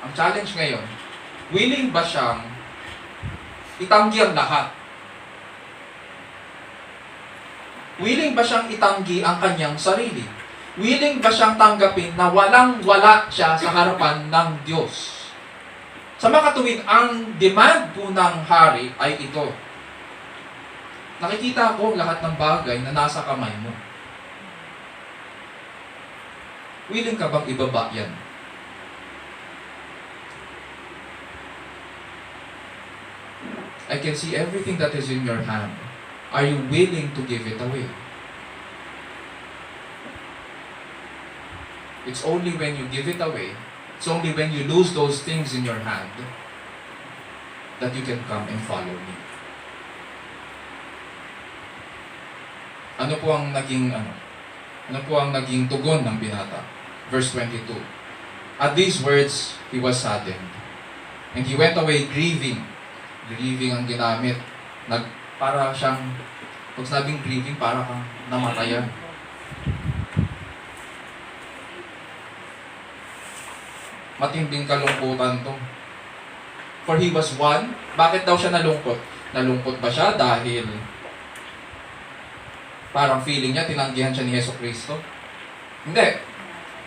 [SPEAKER 1] Ang challenge ngayon, willing ba siyang itanggi ang lahat? Willing ba siyang itanggi ang kanyang sarili? Willing ba siyang tanggapin na walang-wala siya sa harapan ng Diyos? Sa mga katuwid, ang demand po ng hari ay ito. Nakikita ko lahat ng bagay na nasa kamay mo. Willing ka bang ibaba yan? I can see everything that is in your hand. Are you willing to give it away? It's only when you give it away, it's only when you lose those things in your hand that you can come and follow me. Ano po ang naging tugon ng binata? Verse 22. At these words, he was saddened. And he went away grieving. Grieving ang ginamit. Para siyang, pag sinabing grieving, para kang namatayan. Matinding kalungkutan to. For he was one. Bakit daw siya nalungkot? Nalungkot ba siya dahil parang feeling niya, tinanggihan siya ni Hesukristo? Hindi.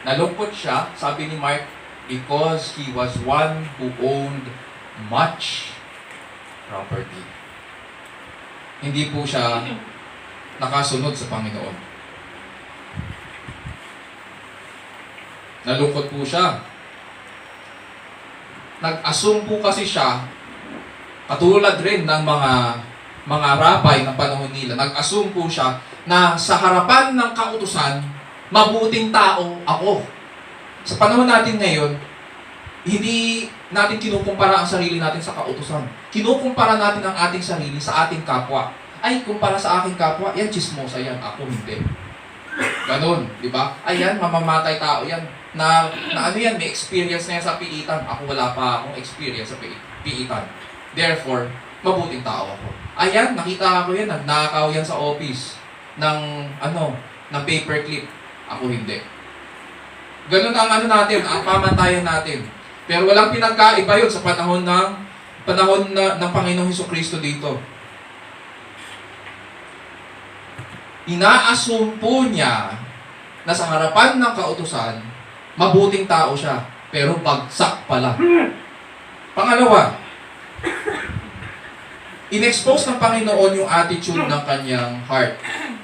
[SPEAKER 1] Nalungkot siya, sabi ni Mark, because he was one who owned much property. Hindi po siya nakasunod sa Panginoon. Nalungkot po siya. Nag-assume po kasi siya, katulad rin ng mga rabay ng panahon nila, nag-assume po siya na sa harapan ng kautusan, mabuting tao ako. Sa panahon natin ngayon, hindi natin kinukumpara ang sarili natin sa kautusan. Kinukumpara natin ang ating sarili sa ating kapwa. Ay, kumpara sa aking kapwa, yan, chismosa yan, ako hindi. Ganon, di ba? Ayan, mamamatay tao yan. Na ano yan, may experience na yan sa piitan. Ako wala pa akong experience sa piitan. Therefore, mabuting tao ako. Ayan, nakita ko yan, nagnakaw yan sa office ng paperclip. Ako hindi. Ganon ang natin, ang pamantayan natin. Pero walang pinagkaiba yun sa panahon ng Panginoong Hesukristo dito. Ina-assume po niya na sa harapan ng kautusan, mabuting tao siya, pero bagsak pala. Pangalawa, in-expose ng Panginoon yung attitude ng kanyang heart.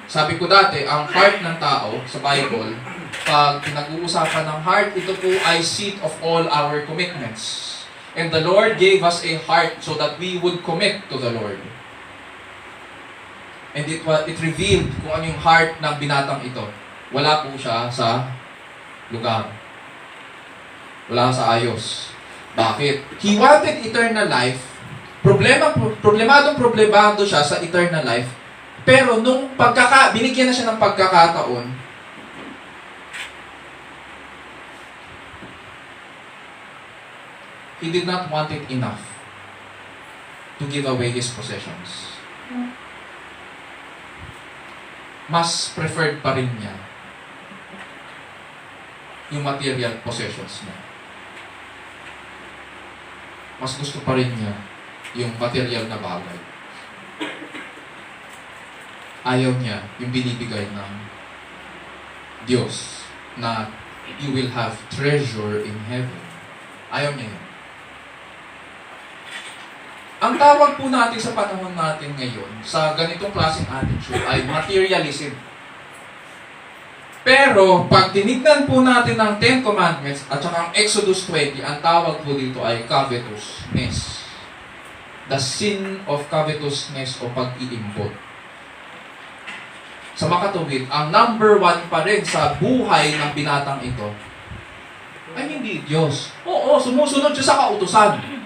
[SPEAKER 1] Sabi ko dati, ang heart ng tao sa Bible, pag pinag-uusapan ng heart, ito po ay seat of all our commitments. And the Lord gave us a heart so that we would commit to the Lord. And it revealed kung ano yung heart ng binatang ito. Wala po siya sa lugar. Wala sa ayos. Bakit? He wanted eternal life. Problemado siya sa eternal life. Pero nung binigyan na siya ng pagkakataon, he did not want it enough to give away his possessions. Mas preferred pa rin niya yung material possessions niya. Mas gusto pa rin niya yung material na bagay. Ayaw niya yung binibigay ng Diyos na you will have treasure in heaven. Ayaw niya yun. Ang tawag po natin sa panahon natin ngayon sa ganitong klaseng attitude ay materialism. Pero pag tinignan po natin ang Ten Commandments at saka ang Exodus 20, ang tawag po dito ay covetousness. The sin of covetousness o pag-iimbot. Sa makatuwid, ang number one pa rin sa buhay ng binatang ito ay hindi Diyos. Oo, sumusunod siya sa kautusan.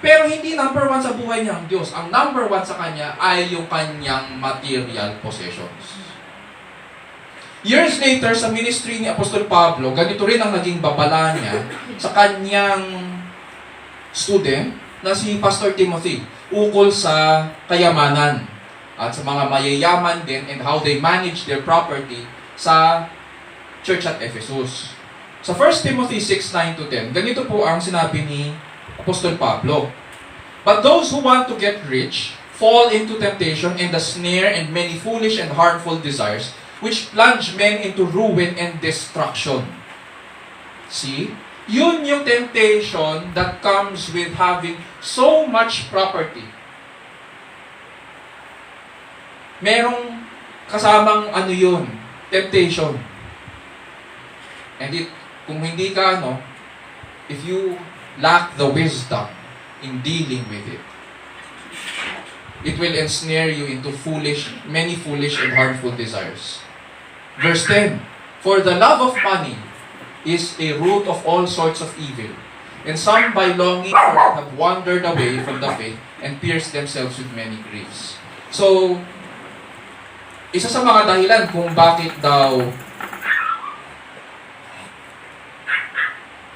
[SPEAKER 1] Pero hindi number one sa buhay niya ang Diyos. Ang number one sa kanya ay yung kanyang material possessions. Years later, sa ministry ni Apostol Pablo, ganito rin ang naging babala niya sa kanyang student na si Pastor Timothy, ukol sa kayamanan at sa mga mayayaman din and how they manage their property sa church at Ephesus. Sa 1 Timothy 6:9-10, ganito po ang sinabi ni Apostol Pablo. But those who want to get rich fall into temptation and the snare and many foolish and harmful desires, which plunge men into ruin and destruction. See? Yun yung temptation that comes with having so much property. Merong kasamang yun, temptation. And kung hindi ka if you lack the wisdom in dealing with it, it will ensnare you into many foolish and harmful desires. Verse 10, for the love of money is a root of all sorts of evil, and some by longing for it have wandered away from the faith and pierced themselves with many griefs. So, isa sa mga dahilan kung bakit daw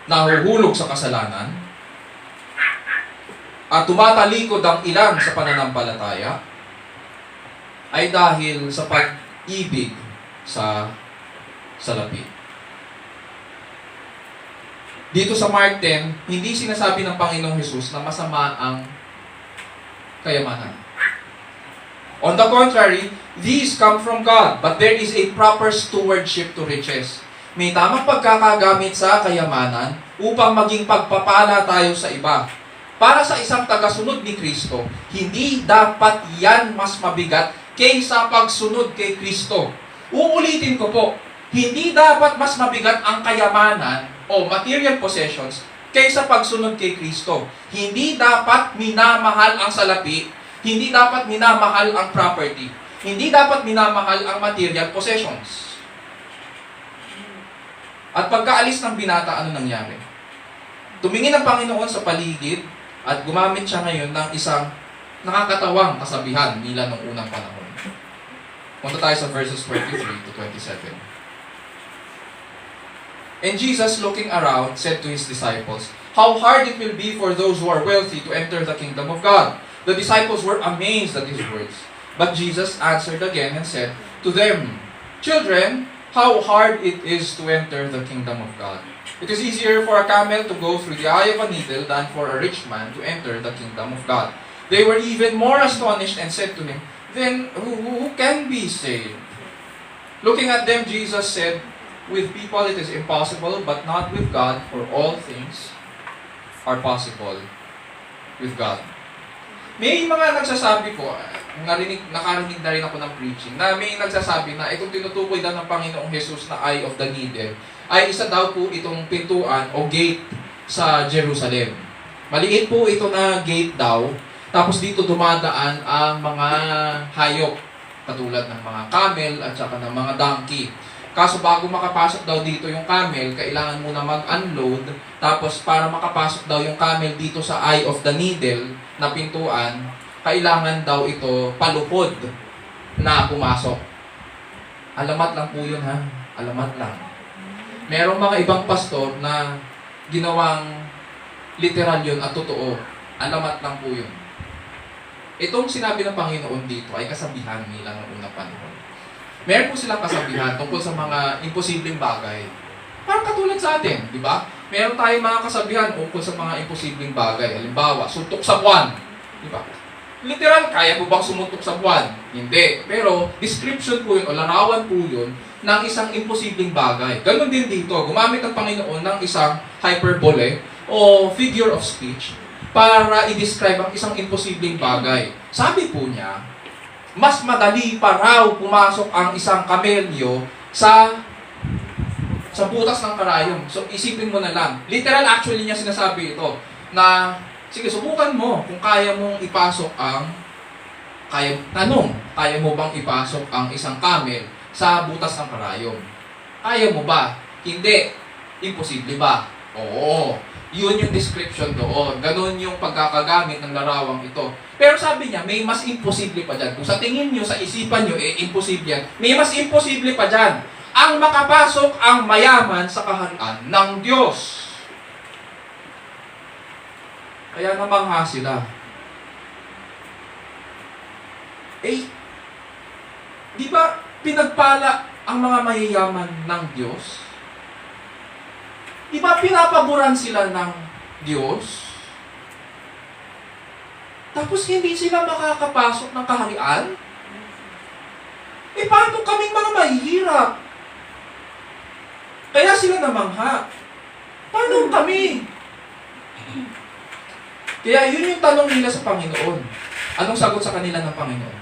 [SPEAKER 1] nahuhulog sa kasalanan at tumatalikod ang ilan sa pananampalataya ay dahil sa pag-ibig sa salapi. Dito sa Mark 10, hindi sinasabi ng Panginoong Hesus na masama ang kayamanan. On the contrary, these come from God, but there is a proper stewardship to riches. May tamang pagkakagamit sa kayamanan upang maging pagpapala tayo sa iba. Para sa isang tagasunod ni Kristo, hindi dapat yan mas mabigat kaysa pagsunod kay Kristo. Uulitin ko po, Hindi dapat mas mabigat ang kayamanan o material possessions kaysa pagsunod kay Kristo. Hindi dapat minamahal ang salapi, hindi dapat minamahal ang property, hindi dapat minamahal ang material possessions. At pagkaalis ng binata, ano nangyari? Tumingin ang Panginoon sa paligid at gumamit siya ngayon ng isang nakakatawang kasabihan nila noong unang panahon. Punta tayo sa verses 23 to 27. And Jesus, looking around, said to his disciples, "How hard it will be for those who are wealthy to enter the kingdom of God." The disciples were amazed at his words. But Jesus answered again and said to them, "Children, how hard it is to enter the kingdom of God. It is easier for a camel to go through the eye of a needle than for a rich man to enter the kingdom of God." They were even more astonished and said to him, "Then who can be saved?" Looking at them, Jesus said, "With people it is impossible, but not with God, for all things are possible with God." May mga nagsasabi po, nakarinig na rin ako ng preaching, na may nagsasabi na itong tinutukoy daw ng Panginoong Jesus na eye of the needle ay isa daw po itong pintuan o gate sa Jerusalem. Maliit po ito na gate daw, tapos dito dumadaan ang mga hayop, katulad ng mga camel at saka ng mga donkey. Kaso bago makapasok daw dito yung camel, kailangan muna mag-unload, tapos para makapasok daw yung camel dito sa eye of the needle na pintuan, kailangan daw ito palupod na pumasok. Alamat lang po yun ha, alamat lang. Merong mga ibang pastor na ginawang literal yun at totoo, alamat lang po yun. Itong sinabi ng Panginoon dito ay kasabihan nila ng unang panahon. Meron po silang kasabihan tungkol sa mga imposibleng bagay. Parang katulad sa atin, di ba? Meron tayong mga kasabihan tungkol sa mga imposibleng bagay. Halimbawa, suntok sa buwan. Di ba? Literal, kaya mo bang sumuntok sa buwan? Hindi. Pero, description po yun o larawan po yun ng isang imposibleng bagay. Ganon din dito. Gumamit ang Panginoon ng isang hyperbole o figure of speech para i-describe ang isang imposibleng bagay. Sabi po niya, mas madali pa raw pumasok ang isang kamelyo sa butas ng karayom. So, isipin mo na lang. Literal, actually niya sinasabi ito, na, sige, subukan mo kung kaya mong ipasok kaya mo bang ipasok ang isang camel sa butas ng karayom? Kaya mo ba? Hindi. Imposible ba? Oo. Yun yung description doon. Ganon yung pagkakagamit ng larawang ito. Pero sabi niya, may mas imposible pa dyan. Kung sa tingin nyo, sa isipan nyo, imposible yan. May mas imposible pa dyan. Ang makapasok ang mayaman sa kaharian ng Diyos. Kaya namangha sila. Di ba pinagpala ang mga mayayaman ng Diyos? Di ba pinapaboran sila ng Diyos? Tapos hindi sila makakapasok ng kaharian? Paano kaming mga mahihirap? Kaya sila namangha. Paano kami? Kaya yun yung tanong nila sa Panginoon. Anong sagot sa kanila ng Panginoon?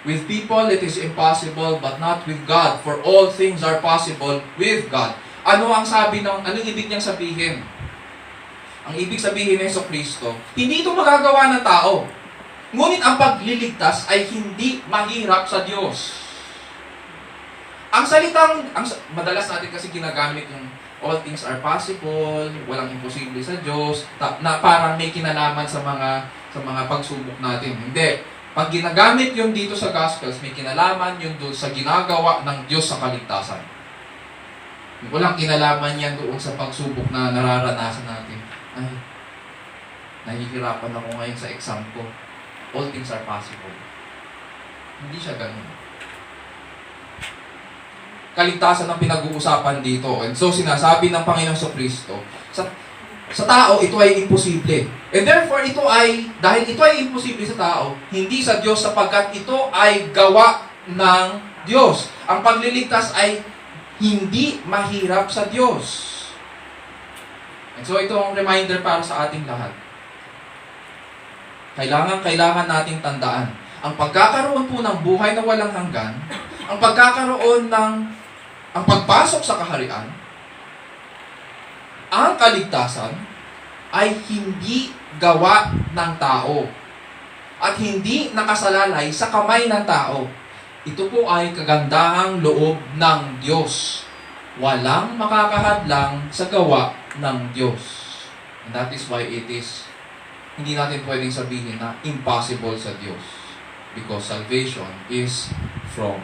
[SPEAKER 1] With people it is impossible, but not with God, for all things are possible with God. Anong ibig niyang sabihin? Ang ibig sabihin ng Jesucristo, hindi ito magagawa ng tao. Ngunit ang pagliligtas ay hindi mahirap sa Diyos. Madalas natin kasi ginagamit yung all things are possible, walang imposible sa Diyos, na parang may kinalaman sa mga pagsubok natin. Hindi. Pag ginagamit yun dito sa Gospels, may kinalaman yun doon sa ginagawa ng Diyos sa kaligtasan. Walang kinalaman yan doon sa pagsubok na nararanasan natin. Ay, nahihirapan ako ngayon sa exam ko. All things are possible. Hindi siya ganun. Kaligtasan ang pinag-uusapan dito. And so, sinasabi ng Panginoong Jesucristo, sa tao, ito ay imposible. And therefore, dahil ito ay imposible sa tao, hindi sa Diyos sapagkat ito ay gawa ng Diyos. Ang pagliligtas ay hindi mahirap sa Diyos. And so, ito ang reminder para sa ating lahat. Kailangan nating tandaan. Ang pagkakaroon po ng buhay na walang hanggan, ang pagkakaroon ng ang pagpasok sa kaharian, ang kaligtasan, ay hindi gawa ng tao at hindi nakasalalay sa kamay ng tao. Ito po ay kagandahang loob ng Diyos. Walang makakahadlang sa gawa ng Diyos. And that is why hindi natin pwedeng sabihin na impossible sa Diyos. Because salvation is from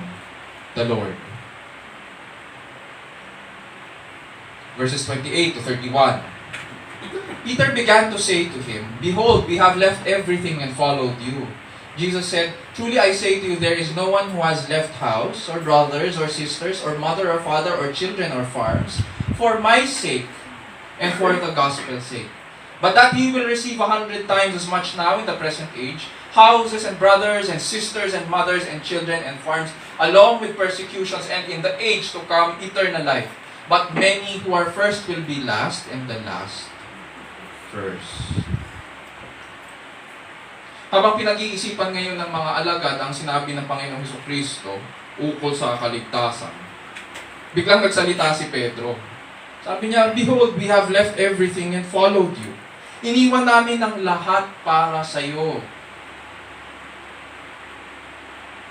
[SPEAKER 1] the Lord. Verses 28 to 31. Peter began to say to him, "Behold, we have left everything and followed you." Jesus said, "Truly I say to you, there is no one who has left house, or brothers, or sisters, or mother, or father, or children, or farms, for my sake, and for the gospel's sake. But that he will receive 100 times as much now in the present age, houses, and brothers, and sisters, and mothers, and children, and farms, along with persecutions, and in the age to come, eternal life. But many who are first will be last, and the last first." Habang pinag-iisipan ngayon ng mga alagad ang sinabi ng Panginoong Hesukristo ukol sa kaligtasan, biglang nagsalita si Pedro. Sabi niya, "Behold, we have left everything and followed you." Iniwan namin ang lahat para sa iyo.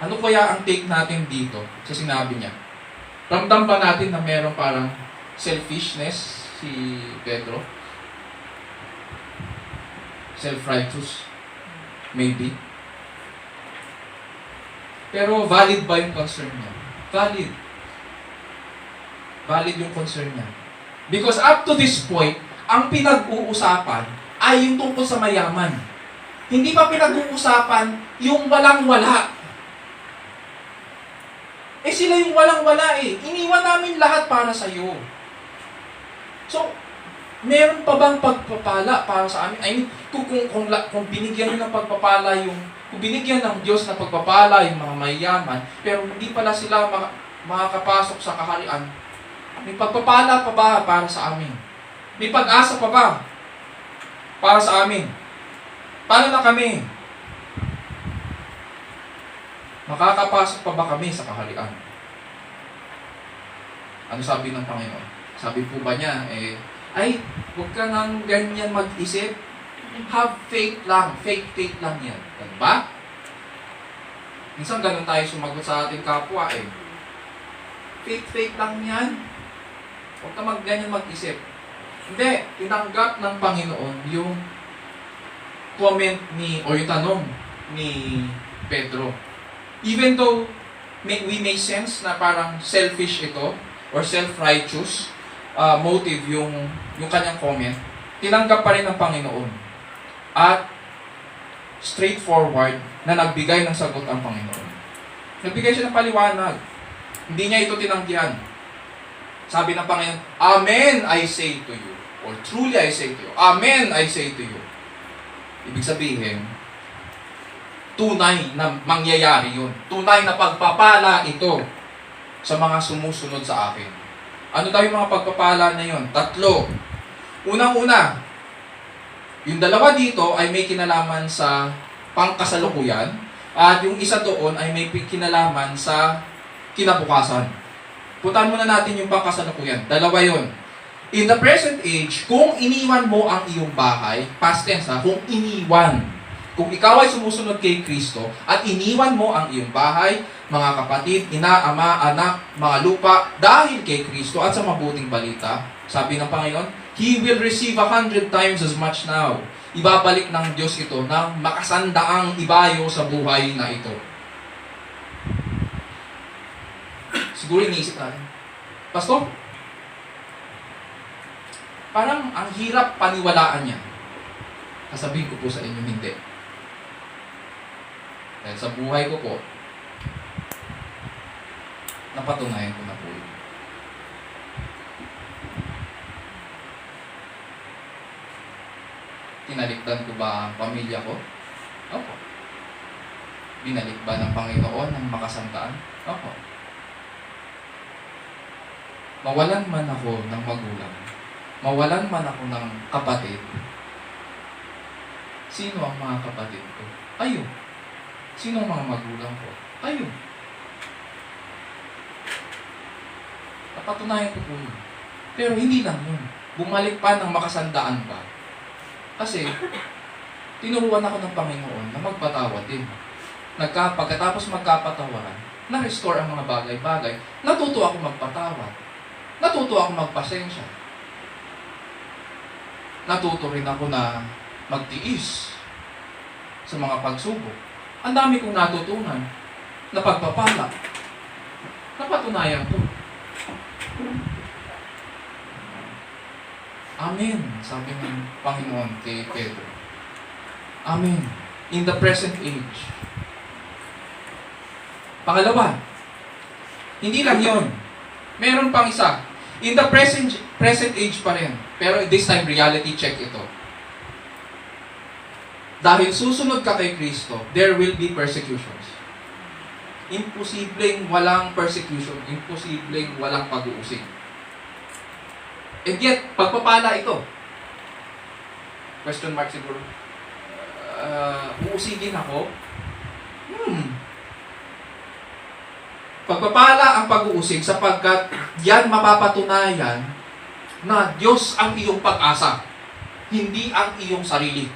[SPEAKER 1] Ano kaya ang take natin dito sa sinabi niya? Ramdam ba natin na meron parang selfishness si Pedro? Self-righteous? Maybe. Pero valid ba yung concern niya? Valid. Valid yung concern niya. Because up to this point, ang pinag-uusapan ay yung tungkol sa mayaman. Hindi pa pinag-uusapan yung walang-wala. Sila yung walang-wala eh. Iniwan namin lahat para sa iyo. So, meron pa bang pagpapala para sa amin? I mean, kung binigyan nyo ng pagpapala kung binigyan ng Diyos na pagpapala yung mga mayayaman, pero hindi pala sila makakapasok sa kaharian, may pagpapala pa ba para sa amin? May pag-asa pa ba para sa amin? Paano na kami? Makakapasok pa ba kami sa kaharian? Ano sabi ng Panginoon? Sabi po ba niya, ay, huwag ka nang ganyan mag-isip. Have faith lang. Faith lang yan. Ganun ba? Minsan ganun tayo sumagot sa ating kapwa Faith lang yan. Huwag ka ganyan mag-isip. Hindi. Tinanggap ng Panginoon yung comment o yung tanong ni Pedro. Even though we may sense na parang selfish ito or self-righteous motive yung kanyang comment, tinanggap pa rin ng Panginoon. At straightforward na nagbigay ng sagot ang Panginoon. Nagbigay siya ng paliwanag. Hindi niya ito tinanggihan. Sabi ng Panginoon, "Amen, I say to you." Or truly I say to you. Amen, I say to you. Ibig sabihin, tunay na mangyayari yun. Tunay na pagpapala ito sa mga sumusunod sa akin. Ano tayo mga pagpapala na yun? 3. Unang-una, yung 2 dito ay may kinalaman sa pangkasalukuyan at yung isa doon ay may kinalaman sa kinabukasan. Puntahan muna natin yung pangkasalukuyan. 2 yun. In the present age, kung iniwan mo ang iyong bahay, past tense kung iniwan, kung ikaw ay sumusunod kay Kristo at iniwan mo ang iyong bahay, mga kapatid, ina, ama, anak, mga lupa, dahil kay Kristo at sa mabuting balita, sabi ng Panginoon, He will receive 100 times as much now. Ibabalik ng Diyos ito ng makasandaang ibayo sa buhay na ito. Siguro iniisip natin, Pastor, parang ang hirap paniwalaan niya. Sasabihin ko po sa inyo, hindi. Dahil sa buhay ko po, napatunayan ko na po yun. Tinalikdan ko ba ang pamilya ko? Opo. Binalik ba ng Panginoon ang makasangkaan? Opo. Mawalan man ako ng magulang, mawalan man ako ng kapatid, sino ang mga kapatid ko? Ayo. Sino ang mga magulang ko? Ayo. Napatunayan ko po yun. Pero hindi lang yun. Bumalik pa ng makasandaan pa. Kasi, tinuruan ako ng Panginoon na magpatawad din. Pagkatapos magkapatawaran, na-restore ang mga bagay-bagay. Natuto ako magpatawad. Natuto ako magpasensya. Natuto rin ako na magtiis sa mga pagsubok. Ang dami kong natutunan na pagpapala. Napatunayan ko. Amen, sabi ng Panginoon kay Pedro. Amen. In the present age. Pangalawa, hindi lang yon. Meron pang isa. In the present age pa rin. Pero this time, reality check ito. Dahil susunod ka kay Kristo, there will be persecutions. Imposibleng walang persecution. Imposibleng walang pag-uusig. And yet, pagpapala ito. Question mark siguro. Uusigin ako? Pagpapala ang pag-uusig sapagkat yan mapapatunayan na Diyos ang iyong pag-asa, hindi ang iyong sarili.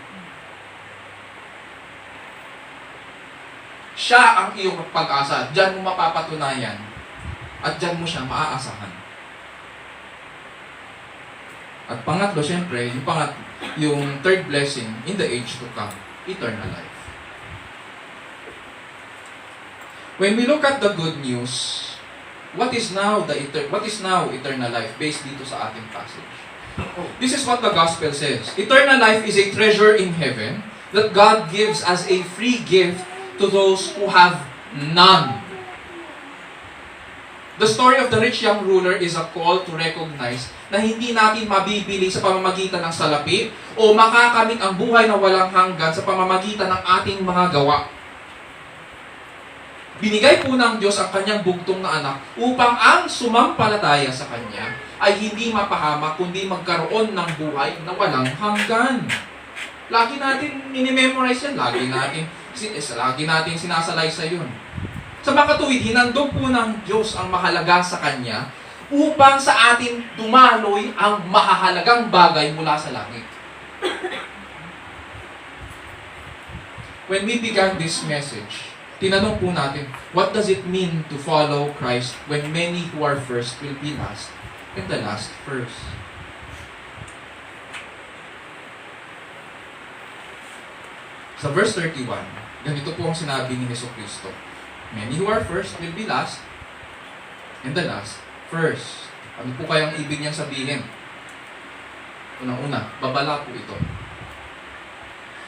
[SPEAKER 1] Siya ang iyong pag-asa. Diyan mo mapapatunayan at diyan mo siya maaasahan. At pangatlo, syempre, yung third blessing in the age to come, eternal life. When we look at the good news, what is now eternal life based dito sa ating passage? This is what the gospel says. Eternal life is a treasure in heaven that God gives as a free gift to those who have none. The story of the rich young ruler is a call to recognize na hindi natin mabibili sa pamamagitan ng salapi o makakamit ang buhay na walang hanggan sa pamamagitan ng ating mga gawa. Binigay po ng Diyos ang kanyang bugtong na anak upang ang sumampalataya sa kanya ay hindi mapahamak kundi magkaroon ng buhay na walang hanggan. Lagi natin minimemorize yan. Lagi natin sinasalay sa yun. Sa makatuwid, hinandog po ng Diyos ang mahalaga sa Kanya upang sa atin dumaloy ang mahahalagang bagay mula sa langit. When we began this message, tinanong po natin, what does it mean to follow Christ when many who are first will be last and the last first? Sa verse 31, ganito po ang sinabi ni Jesucristo. Many who are first will be last, and the last, first. Ano po kayang ibig niyang sabihin? Unang-una, babala po ito.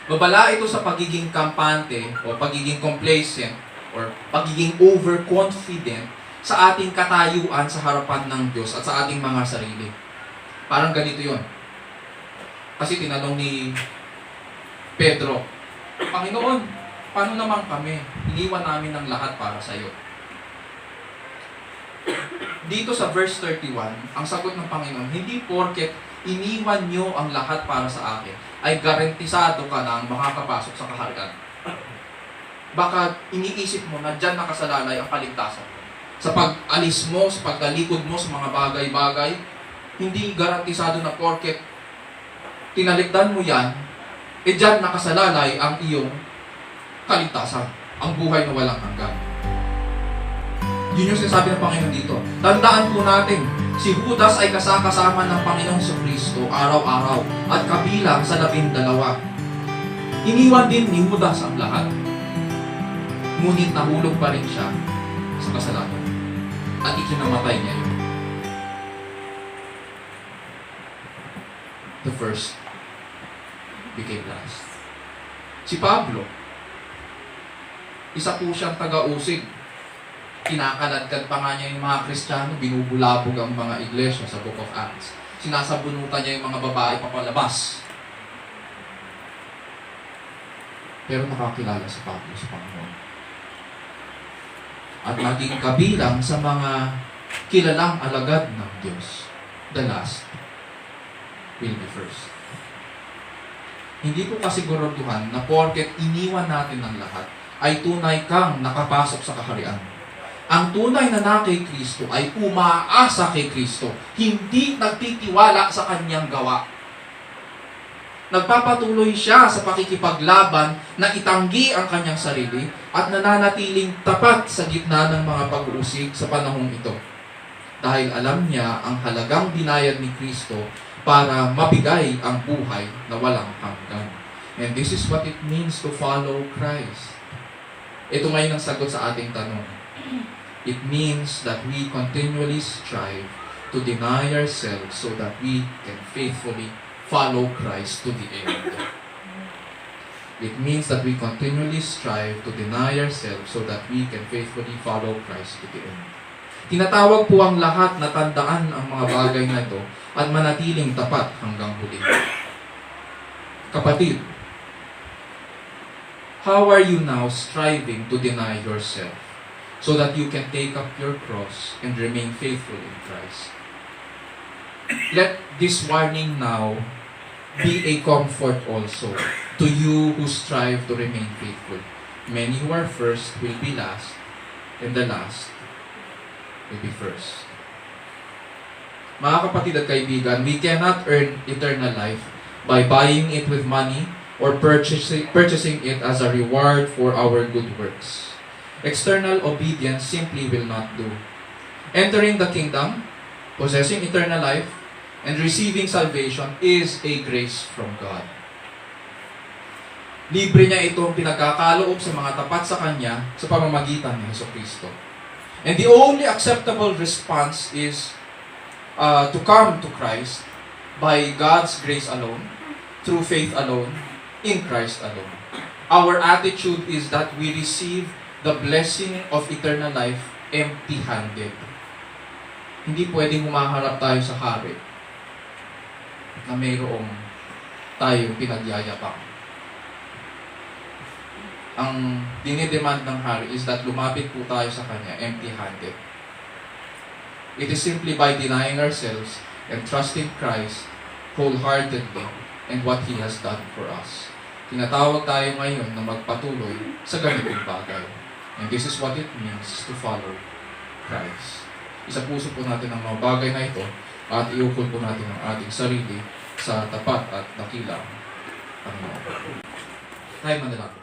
[SPEAKER 1] Babala ito sa pagiging kampante, o pagiging complacent, or pagiging overconfident sa ating katayuan sa harapan ng Diyos at sa ating mga sarili. Parang ganito yon. Kasi tinanong ni Pedro, Panginoon, paano naman kami? Iniwan namin ng lahat para sa iyo. Dito sa verse 31, ang sagot ng Panginoon, hindi porket iniwan nyo ang lahat para sa akin, ay garantisado ka na makakapasok sa kaharian. Baka iniisip mo na dyan nakasalalay ang kaligtasan. Sa pag-alis mo, sa pagtalikod mo sa mga bagay-bagay, hindi garantisado na porket tinalikdan mo yan, dyan nakasalalay ang iyong kaligtasan, ang buhay na walang hanggan. Yun yung sinasabi ng Panginoon dito. Tandaan po natin, si Judas ay kasama ng Panginoong Jesucristo araw-araw at kabilang sa 12. Iniwan din ni Judas ang lahat. Ngunit nahulog pa rin siya sa kasalanan. At ikinamatay niya yun. The first became last. Si Pablo, isa po siyang taga-usig. Kinakaladkad pa nga niya yung mga Kristiyano, binubulabog ang mga iglesia sa Book of Acts. Sinasabunutan niya yung mga babae papalabas. Pero nakakilala si Pablo sa Panginoon. At naging kabilang sa mga kilalang alagad ng Diyos. The last will be first. Hindi ko kasiguraduhan na porket iniwan natin ang lahat, ay tunay kang nakapasok sa kaharian. Ang tunay na kay Kristo ay umaasa kay Kristo, hindi nagtitiwala sa kanyang gawa. Nagpapatuloy siya sa pakikipaglaban na itanggi ang kanyang sarili at nananatiling tapat sa gitna ng mga pag-uusig sa panahong ito. Dahil alam niya ang halagang binayad ni Kristo para mabigay ang buhay na walang hanggan. And this is what it means to follow Christ. Ito ngayon ang sagot sa ating tanong. It means that we continually strive to deny ourselves so that we can faithfully follow Christ to the end. It means that we continually strive to deny ourselves so that we can faithfully follow Christ to the end. Tinatawag po ang lahat na tandaan ang mga bagay na ito at manatiling tapat hanggang huli. Kapatid, how are you now striving to deny yourself so that you can take up your cross and remain faithful in Christ? Let this warning now be a comfort also to you who strive to remain faithful. Many who are first will be last, and the last will be first. Mga kapatid at kaibigan, we cannot earn eternal life by buying it with money or purchasing it as a reward for our good works. External obedience simply will not do. Entering the kingdom, possessing eternal life, and receiving salvation is a grace from God. Libre niya itong pinagkakaloob sa mga tapat sa Kanya sa pamamagitan ni Jesucristo. And the only acceptable response is to come to Christ by God's grace alone, through faith alone, in Christ alone. Our attitude is that we receive the blessing of eternal life empty-handed. Hindi pwedeng humaharap tayo sa hari na mayroong tayong pinagyayabang. Ang dinidemand ng hari is that lumapit po tayo sa Kanya empty-handed. It is simply by denying ourselves and trusting Christ wholeheartedly and what He has done for us. Tinatawag tayo ngayon na magpatuloy sa ganitong bagay. And this is what it means to follow Christ. Isapuso po natin ang mga bagay na ito at iukol po natin ang ating sarili sa tapat at dakilang Panginoon. Tayo manalangin.